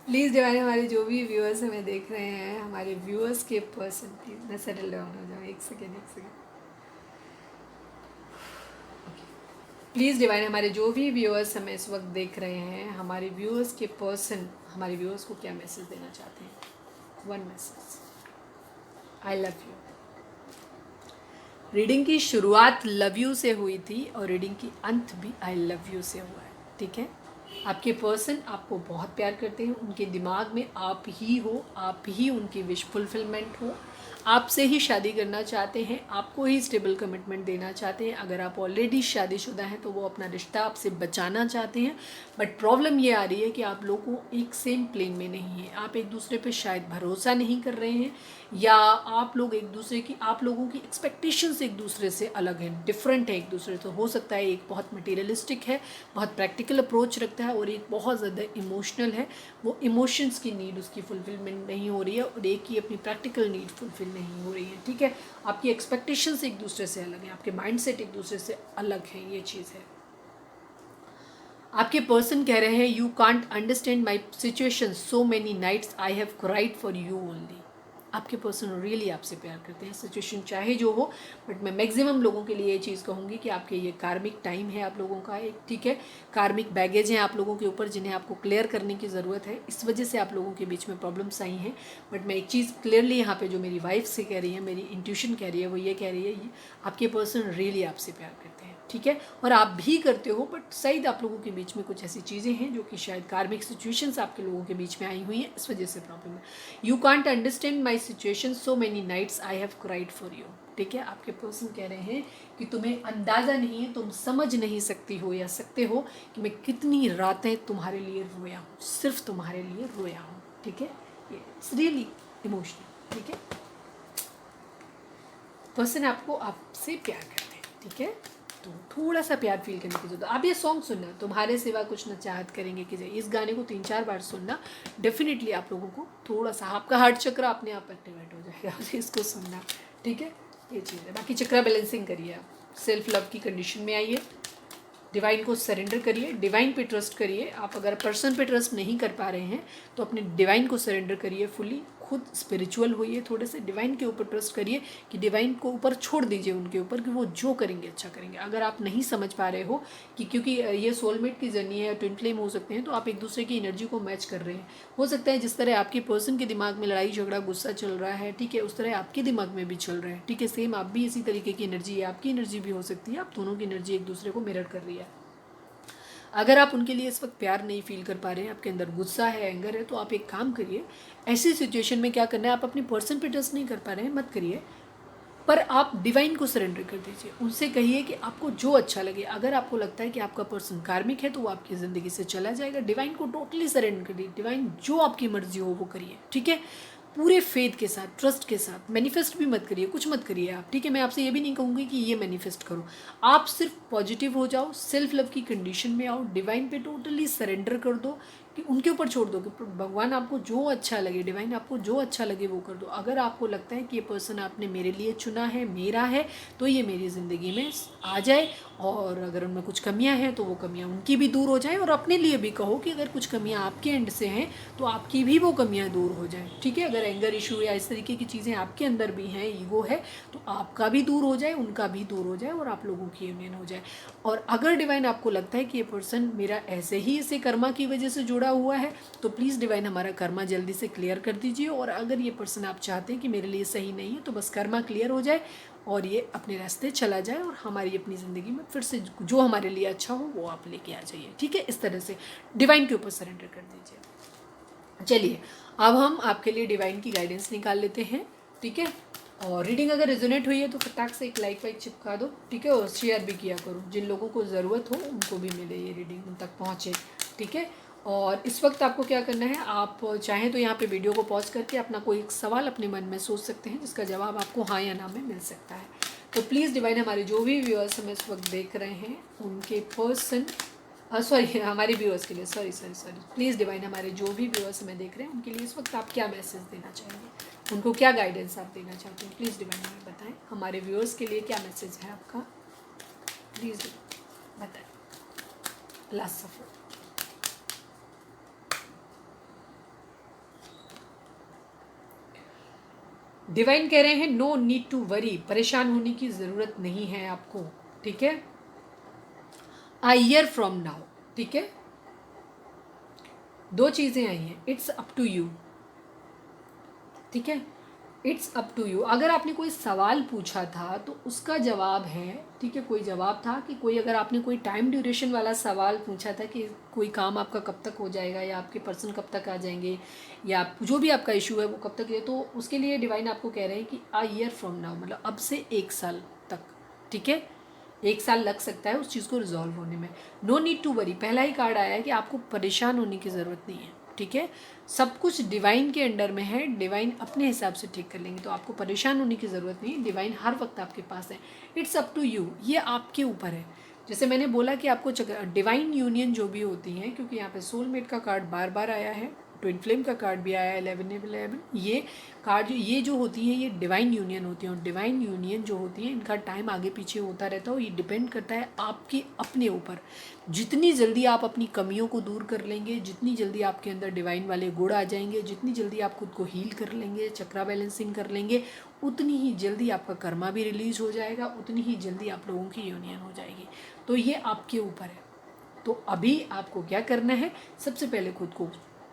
प्लीज़ डिवाइन, हमारे जो भी व्यूअर्स हमें देख रहे हैं, हमारे व्यूअर्स के पर्सन, प्लीज़ मैं सेटल डाउन हो जाऊँ, एक सेकेंड। प्लीज़ डिवाइन, हमारे जो भी व्यूअर्स हमें इस वक्त देख रहे हैं, हमारे व्यूअर्स के पर्सन हमारे व्यूअर्स को क्या मैसेज देना चाहते हैं। One message, I love you. Reading की शुरुआत लव यू से हुई थी और रीडिंग की अंत भी आई लव यू से हुआ है। ठीक है, आपके पर्सन आपको बहुत प्यार करते हैं, उनके दिमाग में आप ही हो, आप ही उनकी विश फुलफिलमेंट हो, आपसे ही शादी करना चाहते हैं, आपको ही स्टेबल कमिटमेंट देना चाहते हैं। अगर आप ऑलरेडी शादीशुदा हैं तो वो अपना रिश्ता आपसे बचाना चाहते हैं। बट प्रॉब्लम ये आ रही है कि आप लोगों एक सेम प्लेन में नहीं है, आप एक दूसरे पे शायद भरोसा नहीं कर रहे हैं, या आप लोग एक दूसरे की, आप लोगों की एक्सपेक्टेशंस एक दूसरे से अलग हैं, डिफरेंट है एक दूसरे से। हो सकता है एक बहुत मटेरियलिस्टिक है, बहुत प्रैक्टिकल अप्रोच रखता है, और एक बहुत ज़्यादा इमोशनल है, वो इमोशंस की नीड उसकी फुलफिलमेंट नहीं हो रही है, और एक की अपनी प्रैक्टिकल नीड फुलफिल नहीं हो रही है। ठीक है, आपकी एक्सपेक्टेशंस एक दूसरे से अलग हैं, आपके माइंड सेट एक दूसरे से अलग हैं, ये चीज़ है। आपके पर्सन कह रहे हैं you can't understand my situation, so many nights I have cried for you only. आपके पर्सन रियली आपसे प्यार करते हैं, सिचुएशन चाहे जो हो। बट मैं मैक्सिमम लोगों के लिए ये चीज़ कहूँगी कि आपके ये कार्मिक टाइम है आप लोगों का एक। ठीक है, कार्मिक बैगेज हैं आप लोगों के ऊपर, जिन्हें आपको क्लियर करने की ज़रूरत है। इस वजह से आप लोगों के बीच में प्रॉब्लम्स आई हैं। बट मैं एक चीज़ क्लियरली यहाँ पे जो मेरी वाइफ से कह रही है, मेरी इंट्यूशन कह रही है, वो ये कह रही है आपके पर्सन रियली आपसे प्यार करते हैं। ठीक है, और आप भी करते हो, बट शायद आप लोगों के बीच में कुछ ऐसी चीज़ें हैं जो कि शायद कार्मिक सिचुएशंस आपके लोगों के बीच में आई हुई हैं, इस वजह से प्रॉब्लम है। You can't understand my situation, so many nights I have cried for you. ठीक है, आपके पर्सन कह रहे हैं कि तुम्हें अंदाज़ा नहीं है, तुम समझ नहीं सकती हो या सकते हो कि मैं कितनी रातें तुम्हारे लिए रोया हूँ, सिर्फ तुम्हारे लिए रोया हूँ। ठीक है, ये इट्स रियली इमोशनल। ठीक है, पर्सन आपको आपसे प्यार करते हैं। ठीक है, तो थोड़ा सा प्यार फील करने की जरूरत है। आप ये सॉन्ग सुनना, तुम्हारे सिवा कुछ न चाहत करेंगे कि जाए, इस गाने को 3-4 बार सुनना, डेफिनेटली आप लोगों को थोड़ा सा आपका हार्ट चक्र अपने आप एक्टिवेट हो जाएगा। इसको सुनना। ठीक है, ये चीज़ है। बाकी चक्रा बैलेंसिंग करिए, आप सेल्फ लव की कंडीशन में आइए, डिवाइन को सरेंडर करिए, डिवाइन पे ट्रस्ट करिए। आप अगर पर्सन पे ट्रस्ट नहीं कर पा रहे हैं तो अपने डिवाइन को सरेंडर करिए फुली, खुद स्पिरिचुअल होइए, थोड़े से डिवाइन के ऊपर ट्रस्ट करिए कि डिवाइन को ऊपर छोड़ दीजिए उनके ऊपर कि वो जो करेंगे अच्छा करेंगे। अगर आप नहीं समझ पा रहे हो कि क्योंकि ये सोलमेट की जर्नी है, ट्विन फ्लेम हो सकते हैं, तो आप एक दूसरे की एनर्जी को मैच कर रहे हैं। हो सकता है जिस तरह आपके पर्सन के दिमाग में लड़ाई झगड़ा गुस्सा चल रहा है, ठीक है, उस तरह आपके दिमाग में भी चल रहा है, ठीक है, सेम आप भी इसी तरीके की एनर्जी है, आपकी एनर्जी भी हो सकती है, आप दोनों की एनर्जी एक दूसरे को मिरर कर रही है। अगर आप उनके लिए इस वक्त प्यार नहीं फील कर पा रहे हैं, आपके अंदर गुस्सा है, एंगर है, तो आप एक काम करिए, ऐसी सिचुएशन में क्या करना है, आप अपने पर्सन पे ट्रस्ट नहीं कर पा रहे हैं, मत करिए, पर आप डिवाइन को सरेंडर कर दीजिए। उनसे कहिए कि आपको जो अच्छा लगे। अगर आपको लगता है कि आपका पर्सन कार्मिक है तो वो आपकी ज़िंदगी से चला जाएगा। डिवाइन को टोटली सरेंडर कर दीजिए, डिवाइन जो आपकी मर्जी हो वो करिए, ठीक है, पूरे फेथ के साथ, ट्रस्ट के साथ। मैनिफेस्ट भी मत करिए, कुछ मत करिए आप, ठीक है। मैं आपसे ये भी नहीं कहूँगी कि ये मैनिफेस्ट करो, आप सिर्फ पॉजिटिव हो जाओ, सेल्फ लव की कंडीशन में आओ, डिवाइन पे टोटली सरेंडर कर दो कि उनके ऊपर छोड़ दो कि भगवान आपको जो अच्छा लगे, डिवाइन आपको जो अच्छा लगे वो कर दो। अगर आपको लगता है कि ये पर्सन आपने मेरे लिए चुना है, मेरा है, तो ये मेरी ज़िंदगी में आ जाए, और अगर उनमें कुछ कमियां हैं तो वो कमियां उनकी भी दूर हो जाए, और अपने लिए भी कहो कि अगर कुछ कमियां आपके एंड से हैं तो आपकी भी वो कमियां दूर हो जाए, ठीक है। अगर एंगर इशू या इस तरीके की चीज़ें आपके अंदर भी हैं, ईगो है, तो आपका भी दूर हो जाए, उनका भी दूर हो जाए, और आप लोगों की यूनियन हो जाए। और अगर डिवाइन आपको लगता है कि ये पर्सन मेरा ऐसे ही इसे कर्मा की वजह से जुड़ा हुआ है, तो प्लीज़ डिवाइन हमारा कर्मा जल्दी से क्लियर कर दीजिए। और अगर ये पर्सन आप चाहते हैं कि मेरे लिए सही नहीं है, तो बस कर्मा क्लियर हो जाए और ये अपने रास्ते चला जाए, और हमारी अपनी ज़िंदगी में फिर से जो हमारे लिए अच्छा हो वो आप लेके आ जाइए, ठीक है। इस तरह से डिवाइन के ऊपर सरेंडर कर दीजिए। चलिए, अब हम आपके लिए डिवाइन की गाइडेंस निकाल लेते हैं, ठीक है। और रीडिंग अगर रेजोनेट हुई है तो फटाक से एक लाइक वाइक चिपका दो, ठीक है, और शेयर भी किया करो, जिन लोगों को ज़रूरत हो उनको भी मिले ये रीडिंग, उन तक पहुँचे, ठीक है। और इस वक्त आपको क्या करना है, आप चाहें तो यहाँ पे वीडियो को पॉज करके अपना कोई एक सवाल अपने मन में सोच सकते हैं, जिसका जवाब आपको हाँ या ना में मिल सकता है। तो प्लीज़ डिवाइन, हमारे जो भी व्यूअर्स हमें इस वक्त देख रहे हैं उनके पर्सन, सॉरी, हमारे व्यूअर्स के लिए, सॉरी, प्लीज़ डिवाइन, हमारे जो भी व्यूअर्स हमें देख रहे हैं उनके लिए इस वक्त आप क्या मैसेज देना चाहेंगे, उनको क्या गाइडेंस आप देना चाहते हैं, प्लीज़ डिवाइन हमें बताएं। हमारे व्यूअर्स के लिए क्या मैसेज है आपका, प्लीज़ बताएं। लास्ट सफर। डिवाइन कह रहे हैं नो नीड टू वरी, परेशान होने की ज़रूरत नहीं है आपको, ठीक है। अ ईयर फ्रॉम नाउ, ठीक है। दो चीज़ें आई हैं, इट्स अप टू यू, ठीक है, इट्स अप टू यू। अगर आपने कोई सवाल पूछा था तो उसका जवाब है, ठीक है, कोई जवाब था कि कोई, अगर आपने कोई टाइम ड्यूरेशन वाला सवाल पूछा था कि कोई काम आपका कब तक हो जाएगा, या आपके पर्सन कब तक आ जाएंगे, या जो भी आपका इशू है वो कब तक है, तो उसके लिए डिवाइन आपको कह रहे हैं कि अ ईयर फ्रॉम नाउ, मतलब अब से 1 साल तक, ठीक है, 1 साल लग सकता है उस चीज़ को रिजॉल्व होने में। नो नीड टू वरी, पहला ही कार्ड आया है कि आपको परेशान होने की ज़रूरत नहीं है, ठीक है। सब कुछ डिवाइन के अंडर में है, डिवाइन अपने हिसाब से ठीक कर लेंगे, तो आपको परेशान होने की ज़रूरत नहीं, डिवाइन हर वक्त आपके पास है। इट्स अप टू यू, ये आपके ऊपर है। जैसे मैंने बोला कि आपको डिवाइन यूनियन जो भी होती हैं, क्योंकि यहाँ पे सोलमेट का कार्ड बार बार आया है, ट्विन फ्लेम का कार्ड भी आया है 11/11, ये कार्ड ये जो होती हैं ये डिवाइन यूनियन होती हैं, और डिवाइन यूनियन जो होती है इनका टाइम आगे पीछे होता रहता है, ये डिपेंड करता है आपके अपने ऊपर। जितनी जल्दी आप अपनी कमियों को दूर कर लेंगे, जितनी जल्दी आपके अंदर डिवाइन वाले गुण आ जाएंगे, जितनी जल्दी आप खुद को हील कर लेंगे, चक्रा बैलेंसिंग कर लेंगे, उतनी ही जल्दी आपका कर्मा भी रिलीज हो जाएगा, उतनी ही जल्दी आप लोगों की यूनियन हो जाएगी। तो ये आपके ऊपर है। तो अभी आपको क्या करना है, सबसे पहले खुद को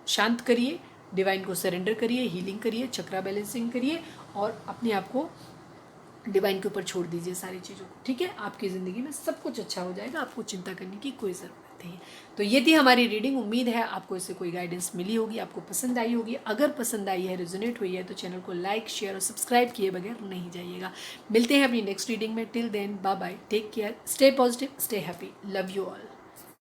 शांत करिए, डिवाइन को सरेंडर करिए, हीलिंग करिए, चक्रा बैलेंसिंग करिए, और अपने आप को डिवाइन के ऊपर छोड़ दीजिए सारी चीज़ों को, ठीक है। आपकी ज़िंदगी में सब कुछ अच्छा हो जाएगा, आपको चिंता करने की कोई ज़रूरत नहीं है। तो ये थी हमारी रीडिंग, उम्मीद है आपको इससे कोई गाइडेंस मिली होगी, आपको पसंद आई होगी। अगर पसंद आई है, रेजोनेट हुई है, तो चैनल को लाइक, शेयर और सब्सक्राइब किए बगैर नहीं जाइएगा। मिलते हैं अपनी नेक्स्ट रीडिंग में, till then bye bye, take care, stay positive, stay happy, love you all.